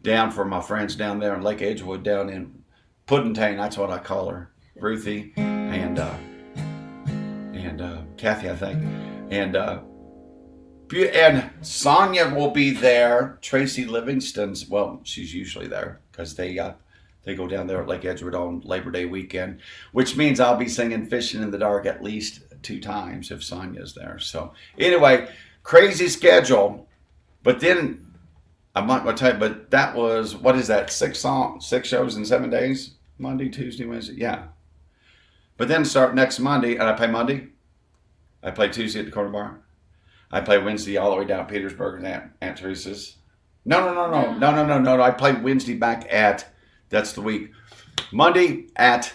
down for my friends down there in Lake Edgewood, down in Puddington, that's what I call her, Ruthie, and Kathy, I think. And Sonia will be there. Tracy Livingston's, well, she's usually there because they go down there at Lake Edgewood on Labor Day weekend, which means I'll be singing Fishing in the Dark at least 2 times if Sonia's there. So anyway, crazy schedule. But then, I'm not going to tell you, but that was, what is that, 6 shows in 7 days? Monday, Tuesday, Wednesday, yeah. But then start next Monday, and I play Monday. I play Tuesday at the Corner Bar. I play Wednesday all the way down at Petersburg and Aunt Teresa's. No. I play Wednesday back at, that's the week. Monday at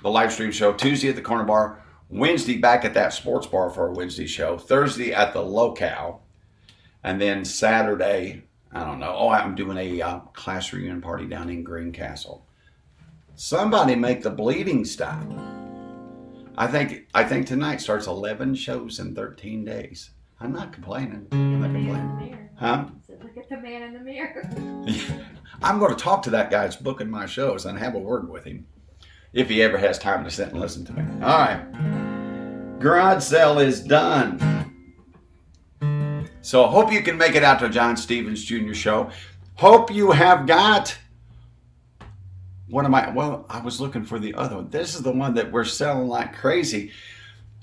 the live stream show. Tuesday at the Corner Bar. Wednesday back at that sports bar for a Wednesday show. Thursday at the Locale. And then Saturday, I don't know. Oh, I'm doing a class reunion party down in Greencastle. Somebody make the bleeding stop. I think tonight starts 11 shows in 13 days. I'm not complaining. I'm not complaining. Huh? Look at the man in the mirror. I'm going to talk to that guy that's booking my shows and have a word with him. If he ever has time to sit and listen to me. All right. Garage sale is done. So I hope you can make it out to John Stevens Jr. show. Hope you have got I was looking for the other one. This is the one that we're selling like crazy.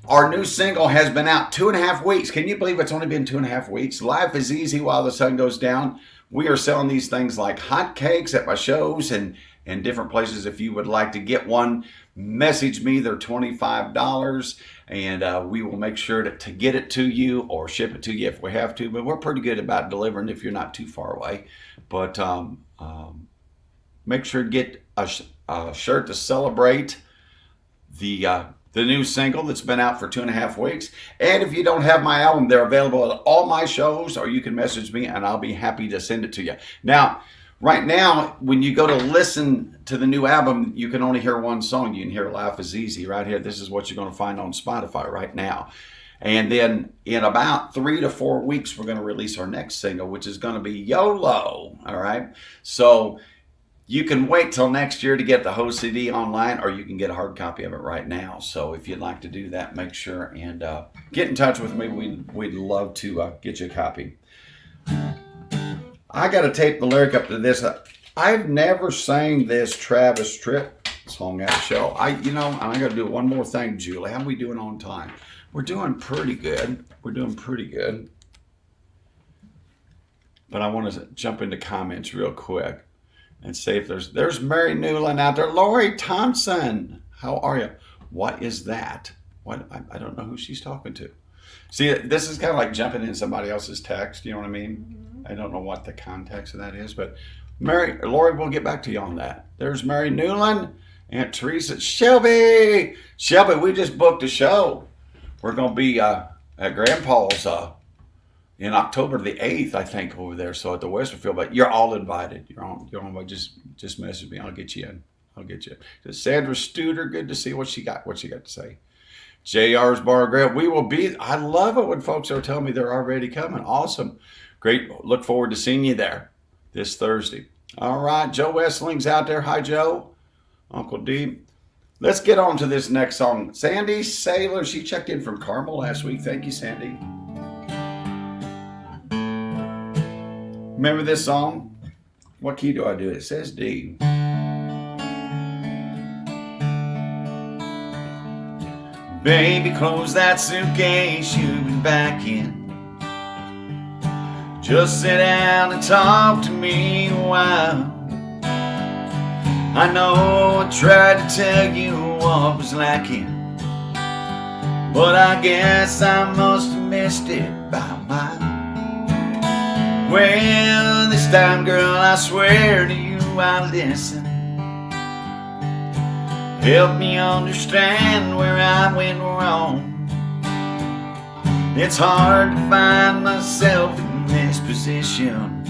Our new single has been out 2.5 weeks. Can you believe it's only been 2.5 weeks? Life is easy while the sun goes down. We are selling these things like hotcakes at my shows and different places. If you would like to get one, message me. They're $25, and we will make sure to get it to you or ship it to you if we have to. But we're pretty good about delivering if you're not too far away. But make sure to get a shirt to celebrate the new single that's been out for 2.5 weeks. And if you don't have my album, they're available at all my shows, or you can message me and I'll be happy to send it to you. Now, right now, when you go to listen to the new album, you can only hear one song. You can hear Life is Easy right here. This is what you're going to find on Spotify right now. And then in about 3 to 4 weeks, we're going to release our next single, which is going to be YOLO. All right. So you can wait till next year to get the whole CD online, or you can get a hard copy of it right now. So if you'd like to do that, make sure and get in touch with me. We'd love to get you a copy. I got to tape the lyric up to this. I've never sang this Travis Tritt song at a show. I got to do one more thing, Julie. How are we doing on time? We're doing pretty good. But I want to jump into comments real quick and say if there's Mary Newland out there. Lori Thompson, how are you? What is that? What? I don't know who she's talking to. See, this is kind of like jumping in somebody else's text. You know what I mean? Mm-hmm. I don't know what the context of that is, but Lori, we'll get back to you on that. There's Mary Newland, Aunt Teresa, Shelby, we just booked a show. We're going to be at Grandpa's in October the 8th, I think, over there. So at the Westerfield, but you're all invited. You're on. Just message me. I'll get you in. Sandra Studer, good to see what she got to say. JR's Bar and Grill. We will be. I love it when folks are telling me they're already coming. Awesome. Great. Look forward to seeing you there this Thursday. All right. Joe Westling's out there. Hi, Joe. Uncle D. Let's get on to this next song. Sandy Sailor. She checked in from Carmel last week. Thank you, Sandy. Remember this song? What key do I do? It says D. Baby, close that suitcase you've been back in. Just sit down and talk to me a while. I know I tried to tell you what was lacking, but I guess I must have missed it by a mile. Well, this time, girl, I swear to you I'll listen. Help me understand where I went wrong. It's hard to find myself in this position.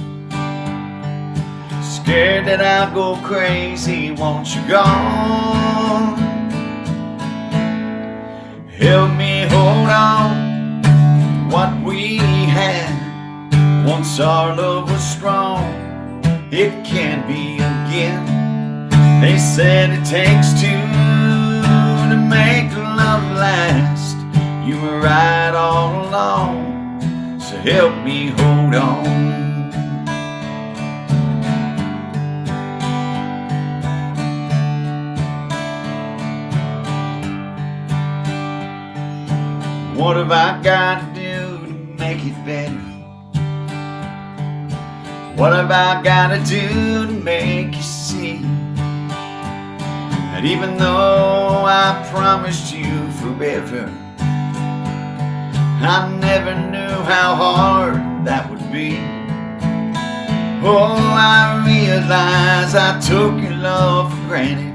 Scared that I'll go crazy once you're gone. Help me hold on to what we had. Once our love was strong, it can't be again. They said it takes two to make love last. You were right all along, so help me hold on. What have I got to do to make it better? What have I got to do to make you see that even though I promised you forever, I never knew how hard that would be. Oh, I realize I took your love for granted,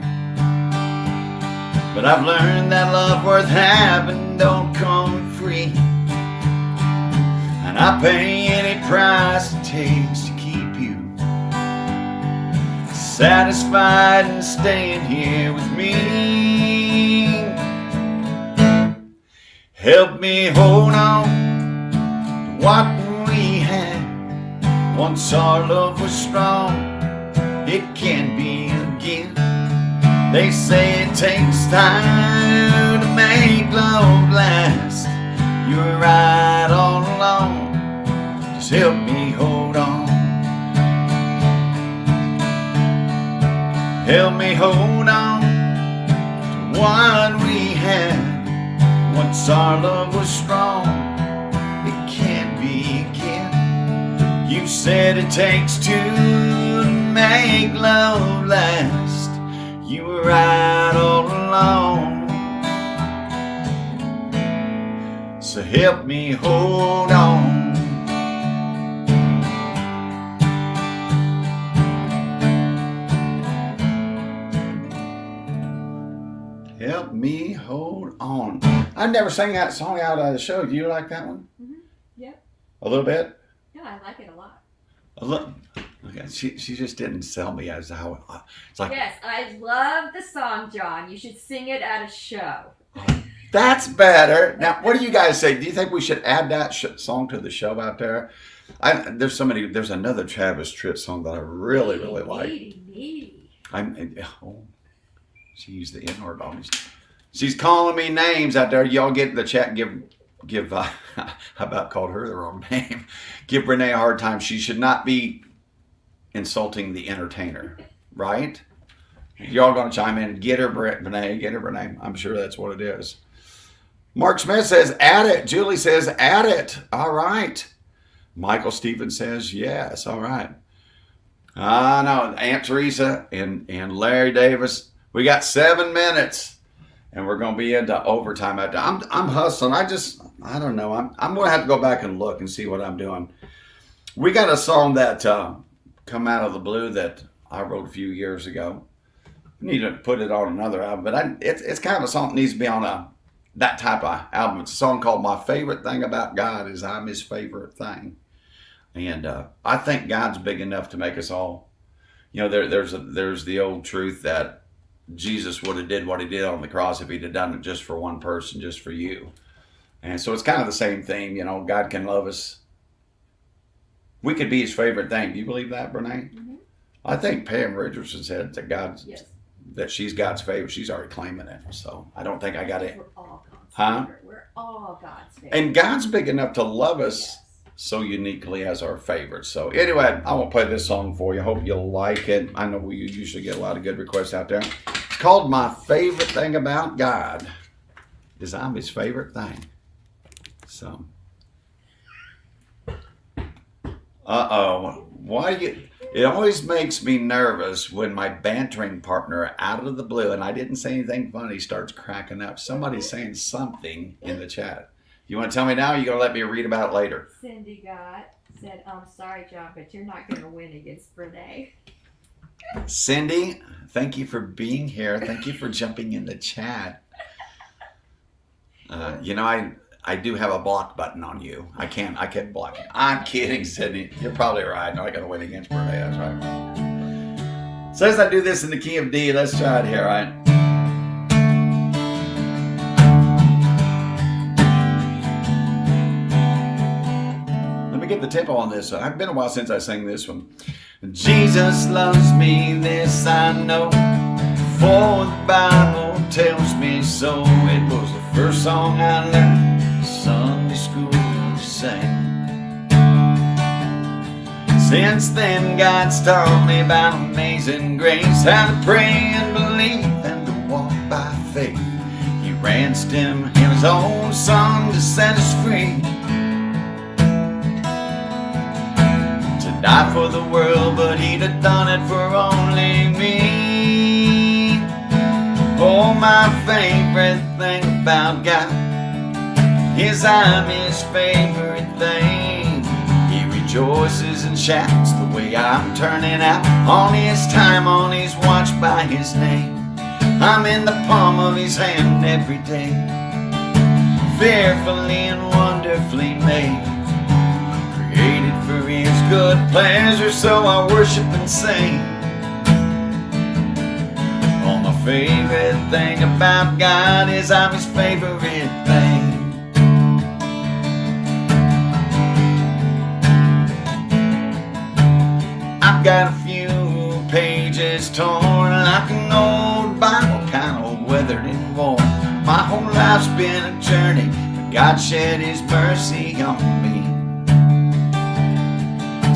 but I've learned that love worth having don't come free. And I pay any price it takes to keep you satisfied and staying here with me. Help me hold on to what we had. Once our love was strong, it can't be again. They say it takes time to make love last. You were right all along, just help me hold on. Help me hold on to what we had. Once our love was strong, it can't be again. You said it takes two to make love last. You were right all along, so help me hold on. Help me hold on. I never sang that song out of the show. Do you like that one? Mm-hmm. Yep. A little bit? Yeah, I like it a lot. A little. Okay, she just didn't sell me as how it's like. Yes, I love the song, John. You should sing it at a show. That's better. Now, what do you guys say? Do you think we should add that song to the show out there? There's another Travis Tritt song that I really like. Needy. She used the N word on me. She's calling me names out there. Y'all get in the chat. Give how about called her the wrong name? Give Renee a hard time. She should not be insulting the entertainer, right? Y'all gonna chime in? Get her, Renee. Get her, Renee. I'm sure that's what it is. Mark Smith says, add it. Julie says, add it. All right. Michael Stevens says, yes. All right. I know. Aunt Teresa and Larry Davis. We got 7 minutes, and we're gonna be into overtime. I'm hustling. I don't know. I'm gonna have to go back and look and see what I'm doing. We got a song that come out of the blue that I wrote a few years ago. I need to put it on another album, but it's kind of a song that needs to be on that type of album. It's a song called "My Favorite Thing About God Is I'm His Favorite Thing," and I think God's big enough to make us all. You know, there's the old truth that Jesus would have did what he did on the cross if he'd have done it just for one person, just for you. And so it's kind of the same thing. You know, God can love us. We could be his favorite thing. Do you believe that, Brene? Mm-hmm. I think Pam Richardson said that that she's God's favorite. She's already claiming it. So I don't think I got it. We're all God's favorite. We're all God's favorite. And God's big enough to love us so uniquely as our favorite. So anyway, I will play this song for you. Hope you'll like it. I know we usually get a lot of good requests out there. It's called "My Favorite Thing About God Is I'm His Favorite Thing." So, it always makes me nervous when my bantering partner out of the blue, and I didn't say anything funny, starts cracking up. Somebody's saying something in the chat. You want to tell me now, or you going to let me read about it later? Cindy said, I'm sorry, John, but you're not going to win against Brene. Cindy, thank you for being here. Thank you for jumping in the chat. You know, I do have a block button on you. I can't block you. I'm kidding, Cindy. You're probably right. I'm not going to win against Brene. That's right. Says I do this in the key of D. Let's try it here, all right? Get the tempo on this. It's been a while since I sang this one. Jesus loves me, this I know, for the Bible tells me so. It was the first song I learned in Sunday school to sing. Since then God's taught me about amazing grace, how to pray and believe and to walk by faith. He ransomed his own son to set us free, die for the world, but he'd have done it for only me. Oh, my favorite thing about God is I'm his favorite thing. He rejoices and shouts the way I'm turning out, on his time, on his watch, by his name. I'm in the palm of his hand every day, fearfully and wonderfully made, created for his good pleasure, so I worship and sing. Oh, my favorite thing about God is I'm his favorite thing. I've got a few pages torn like an old Bible, kind of weathered and worn. My whole life's been a journey, but God shed his mercy on me.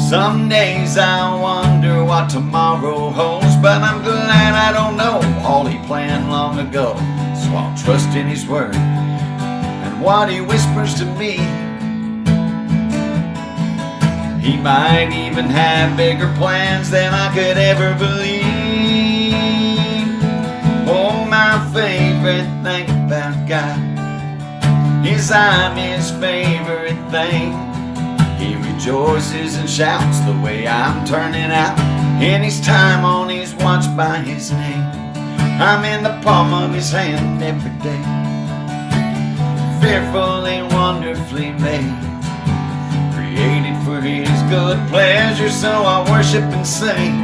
Some days I wonder what tomorrow holds, but I'm glad I don't know all he planned long ago. So I'll trust in his word and what he whispers to me. He might even have bigger plans than I could ever believe. Oh, my favorite thing about God is I'm his favorite thing. He rejoices and shouts the way I'm turning out, in his time, on his watch, by his name. I'm in the palm of his hand every day, fearfully, wonderfully made, created for his good pleasure, so I worship and sing.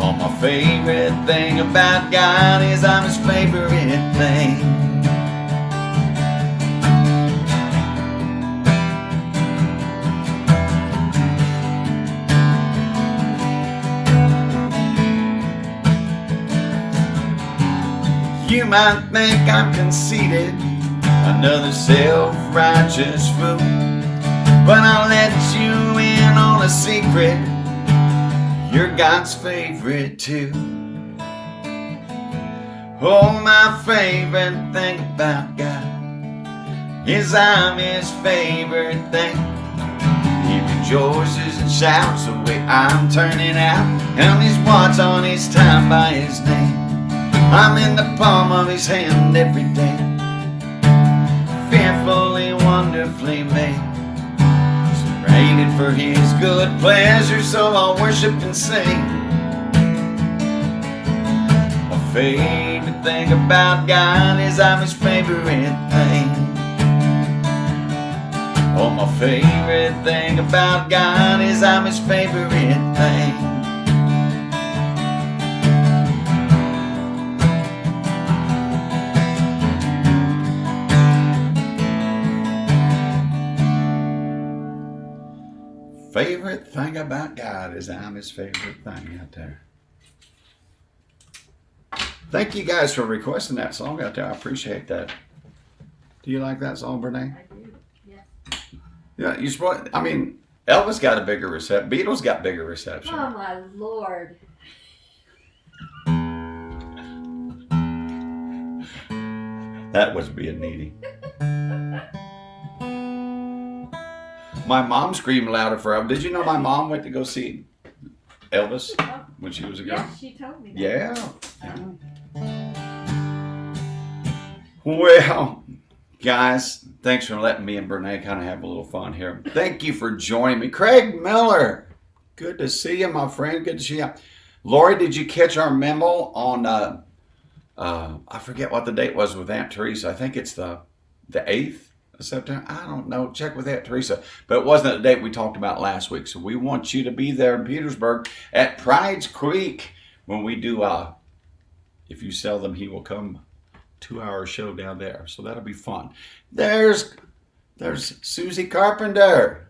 Oh, my favorite thing about God is I'm his favorite thing. You might think I'm conceited, another self-righteous fool, but I'll let you in on a secret, you're God's favorite too. Oh, my favorite thing about God is I'm his favorite thing. He rejoices and shouts the way I'm turning out, and his watch, on his time, by his name. I'm in the palm of his hand every day, fearfully, wonderfully made, created for his good pleasure, so I'll worship and sing. My favorite thing about God is I'm his favorite thing. Oh, my favorite thing about God is I'm his favorite thing. Favorite thing about God is I'm his favorite thing out there. Thank you guys for requesting that song out there. I appreciate that. Do you like that song, Brene? I do, yes. Yeah, you support. I mean, Elvis got a bigger reception. Beatles got bigger reception. Oh, my Lord. That was being needy. My mom screamed louder for Elvis. Did you know my mom went to go see Elvis when she was a girl? Yes, she told me that. Yeah. Well, Guys, thanks for letting me and Brene kind of have a little fun here. Thank you for joining me. Craig Miller, good to see you, my friend. Good to see you. Lori, did you catch our memo on, I forget what the date was with Aunt Teresa. I think it's the 8th of September. I don't know. Check with Aunt Teresa. But it wasn't the date we talked about last week. So we want you to be there in Petersburg at Pride's Creek when we do, If You Sell Them, He Will Come 2-hour show down there. So that'll be fun. There's Susie Carpenter.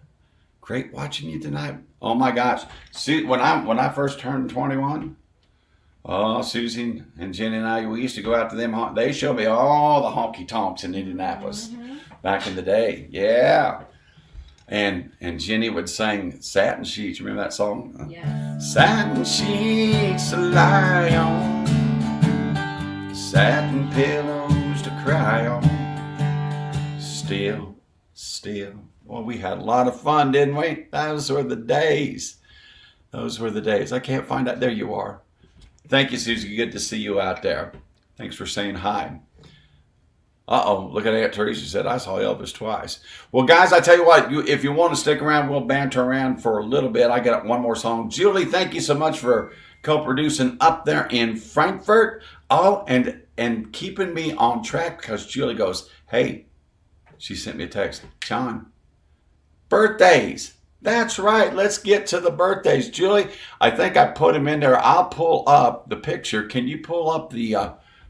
Great watching you tonight. Oh my gosh. When I first turned 21, oh, Susie and Jenny and I, we used to go out to them. They showed me all the honky tonks in Indianapolis back in the day. Yeah. And Jenny would sing Satin Sheets. Remember that song? Yes. Satin sheets to lie on, satin pillows to cry on. Still. Well, we had a lot of fun, didn't we? Those were the days. I can't find out. There you are. Thank you, Susie. Good to see you out there. Thanks for saying hi. Uh-oh, look at Aunt Teresa said, I saw Elvis twice. Well, guys, I tell you what, if you want to stick around, we'll banter around for a little bit. I got one more song. Julie, thank you so much for co-producing up there in Frankfurt. Oh, and keeping me on track, because Julie goes, hey, she sent me a text, John, birthdays. That's right. Let's get to the birthdays. Julie, I think I put them in there. I'll pull up the picture. Can you pull up the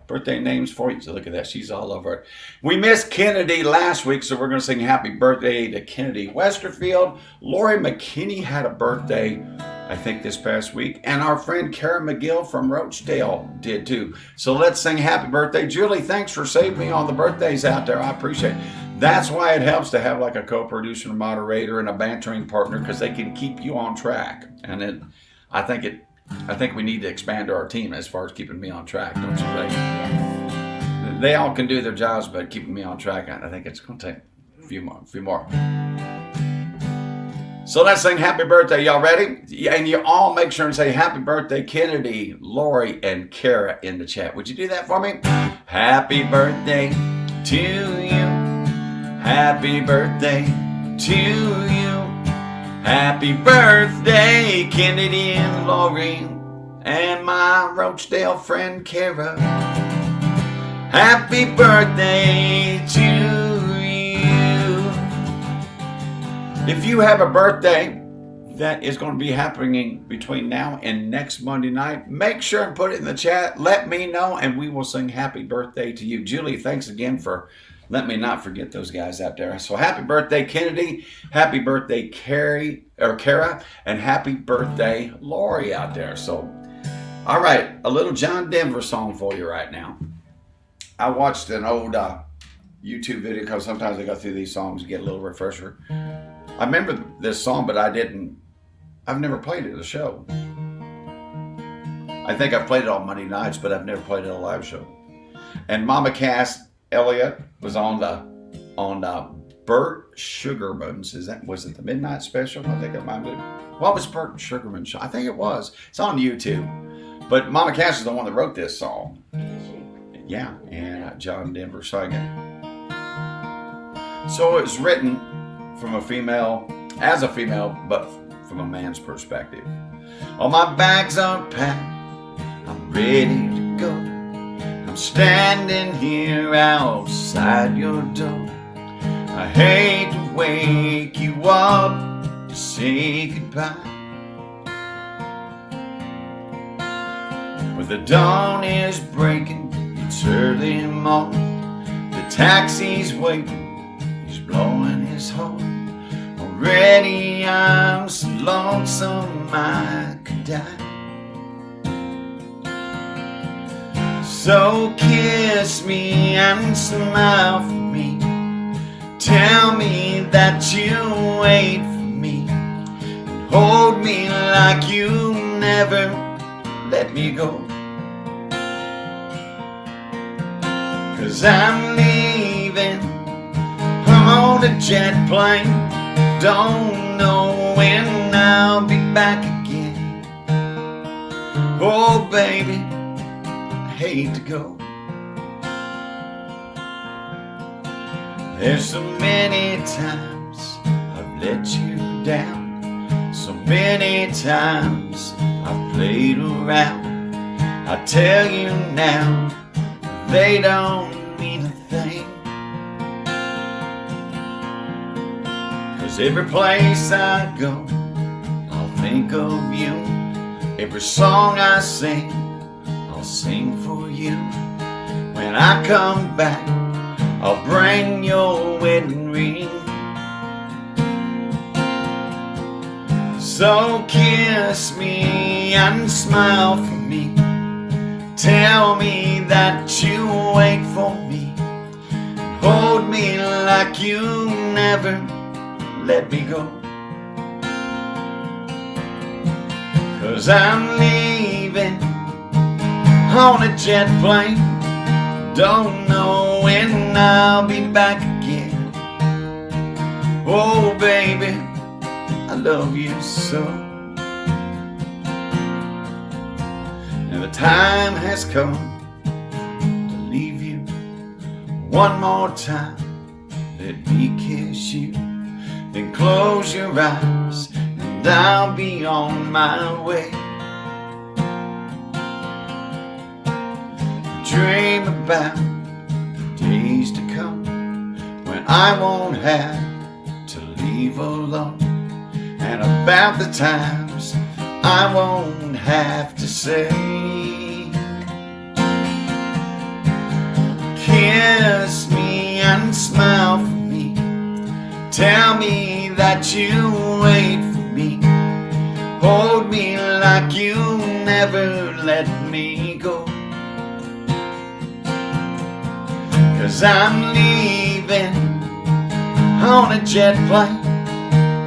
birthday names for you? So look at that. She's all over it. We missed Kennedy last week, so we're going to sing happy birthday to Kennedy Westerfield. Lori McKinney had a birthday, I think, this past week. And our friend Kara McGill from Rochdale did too. So let's sing happy birthday. Julie, thanks for saving me on the birthdays out there. I appreciate it. That's why it helps to have like a co-producer, moderator, and a bantering partner, because they can keep you on track. And I think we need to expand our team as far as keeping me on track, don't you think? Yes. They all can do their jobs, but keeping me on track, I think it's going to take a few more. So let's sing happy birthday. Y'all ready? And you all make sure and say happy birthday, Kennedy, Lori, and Kara in the chat. Would you do that for me? Happy birthday to you. Happy birthday to you. Happy birthday, Kennedy and Lori, and my Rochdale friend Kara. Happy birthday to you. If you have a birthday that is going to be happening between now and next Monday night, make sure and put it in the chat. Let me know, and we will sing happy birthday to you. Julie, thanks again for let me not forget those guys out there. So happy birthday, Kennedy. Happy birthday, Kara. And happy birthday, Lori out there. So, all right, a little John Denver song for you right now. I watched an old YouTube video, because sometimes I go through these songs and get a little refresher. I remember this song, but I've never played it at a show. I think I've played it on Monday nights, but I've never played it at a live show. And Mama Cass Elliott was on Burt Sugarman's. Was it the Midnight Special? I think it might be. What was Burt Sugarman's show? I think it was. It's on YouTube. But Mama Cass is the one that wrote this song. Yeah, and John Denver sang it. So it was written from a female, but from a man's perspective. All my bags are packed. I'm ready to go. Standing here outside your door. I hate to wake you up to say goodbye, but the dawn is breaking, it's early morning. The taxi's waiting, he's blowing his horn. Already I'm so lonesome I could die. So kiss me and smile for me. Tell me that you wait for me. And hold me like you never let me go. 'Cause I'm leaving on a jet plane. Don't know when I'll be back again. Oh baby, hate to go. There's so many times I've let you down, so many times I've played around. I tell you now, they don't mean a thing. 'Cause every place I go, I'll think of you. Every song I sing, I'll sing for you. When I come back, I'll bring your wedding ring. So kiss me and smile for me. Tell me that you wait for me. Hold me like you never let me go. 'Cause I'm leaving on a jet plane. Don't know when I'll be back again. Oh baby, I love you so. And the time has come to leave you. One more time, let me kiss you. Then close your eyes and I'll be on my way. Dream about days to come when I won't have to leave alone, and about the times I won't have to say. Kiss me and smile for me. Tell me that you wait for me. Hold me like you never let me go. 'Cause I'm leaving on a jet plane.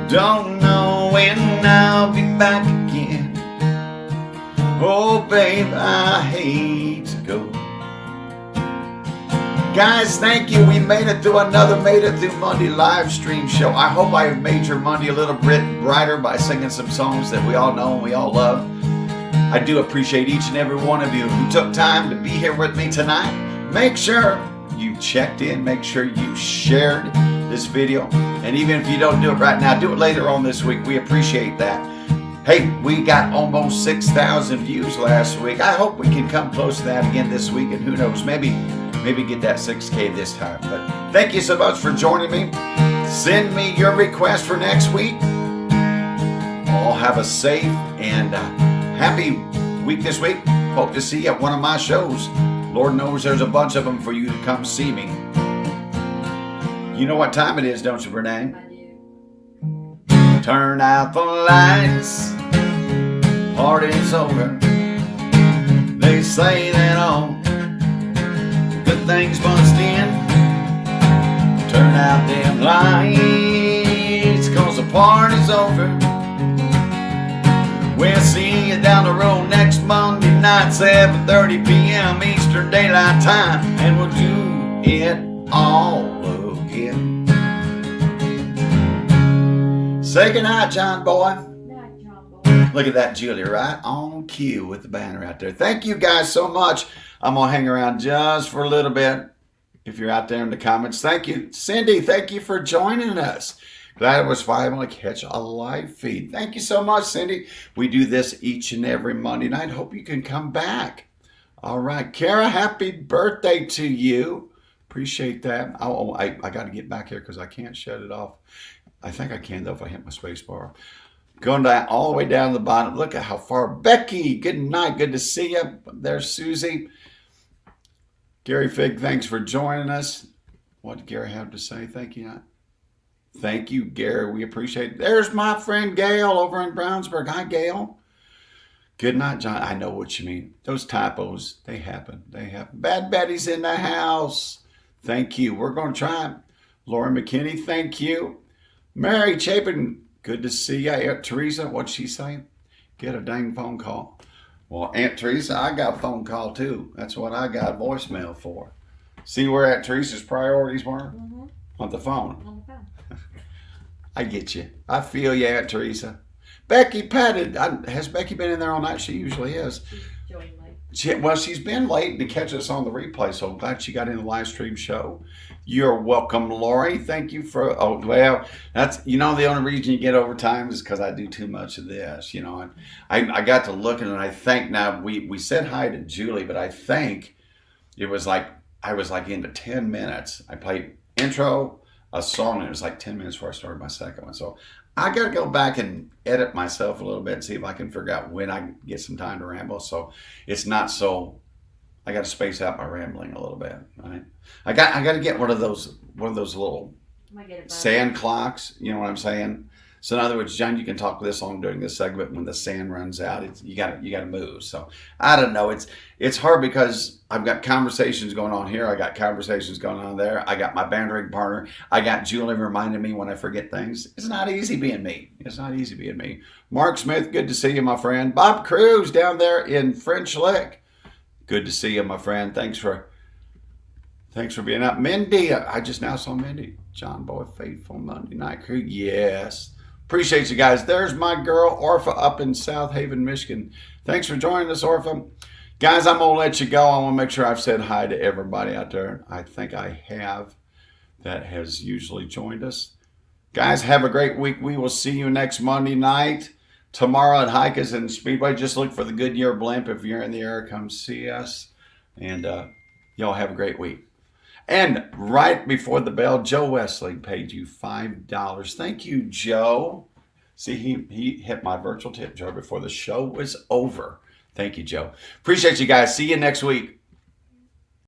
Don't know when I'll be back again. Oh babe, I hate to go. Guys, thank you. We made it through another Made It Through Monday live stream show. I hope I have made your Monday a little bit brighter by singing some songs that we all know and we all love. I do appreciate each and every one of you who took time to be here with me tonight. Make sure you checked in, make sure you shared this video, and even if you don't do it right now, do it later on this week. We appreciate that. Hey, we got almost 6,000 views last week. I hope we can come close to that again this week, and who knows, maybe get that 6K this time. But thank you so much for joining me. Send me your request for next week. All have a safe and happy week this week. Hope to see you at one of my shows. Lord knows there's a bunch of them for you to come see me. You know what time it is, don't you, Renee? I do. Turn out the lights, party's over. They say that all good things must end. Turn out them lights, 'cause the party's over. We'll see you down the road next Monday night, 7:30 p.m. Eastern Daylight Time, and we'll do it all again. Say goodnight, John boy. Night, John boy. Look at that, Julie, right on cue with the banner out there. Thank you guys so much. I'm going to hang around just for a little bit. If you're out there in the comments, thank you. Cindy, thank you for joining us. Glad it was able to catch a live feed. Thank you so much, Cindy. We do this each and every Monday night. Hope you can come back. All right. Kara, happy birthday to you. Appreciate that. Oh, I got to get back here because I can't shut it off. I think I can, though, if I hit my space bar. Going down all the way down to the bottom. Look at how far. Becky, good night. Good to see you. There's Susie. Gary Fig, thanks for joining us. What did Gary have to say? Thank you. Thank you, Gary. We appreciate it. There's my friend Gail over in Brownsburg. Hi, Gail. Good night, John. I know what you mean. Those typos, they happen. They happen. Bad Betty's in the house. Thank you. We're going to try it. Laura McKinney, thank you. Mary Chapin, good to see you. Aunt Teresa, what'd she say? Get a dang phone call. Well, Aunt Teresa, I got a phone call too. That's what I got voicemail for. See where Aunt Teresa's priorities were? Mm-hmm. On the phone. On the phone. I get you. I feel you, Aunt Teresa. Becky Pettit. Has Becky been in there all night? She usually is. She's joined late. Well, she's been late to catch us on the replay, so I'm glad she got in the live stream show. You're welcome, Lori. Thank you for, oh, well, that's, the only reason you get overtime is because I do too much of this, and I got to looking, and I think now, we said hi to Julie, but I think it was like, I was like into 10 minutes. I played intro, a song, and it was like 10 minutes before I started my second one. So I got to go back and edit myself a little bit and see if I can figure out when I can get some time to ramble. So it's not so, I got to space out my rambling a little bit, right? I got to get one of those little sand clocks. You know what I'm saying? So in other words, John, you can talk this on during this segment when the sand runs out. You got to move. So I don't know. It's hard because I've got conversations going on here. I got conversations going on there. I got my bantering partner. I got Julie reminding me when I forget things. It's not easy being me. It's not easy being me. Mark Smith, good to see you, my friend. Bob Cruz down there in French Lick. Good to see you, my friend. Thanks for being up. Mindy, I just now saw Mindy. John Boy, Faithful Monday Night Crew. Yes. Appreciate you guys. There's my girl, Orpha, up in South Haven, Michigan. Thanks for joining us, Orpha. Guys, I'm going to let you go. I want to make sure I've said hi to everybody out there. I think I have that has usually joined us. Guys, have a great week. We will see you next Monday night. Tomorrow at Hikers and Speedway. Just look for the Goodyear blimp. If you're in the area, come see us. And y'all have a great week. And right before the bell, Joe Wesley paid you $5. Thank you, Joe. See, he hit my virtual tip jar before the show was over. Thank you, Joe. Appreciate you guys. See you next week.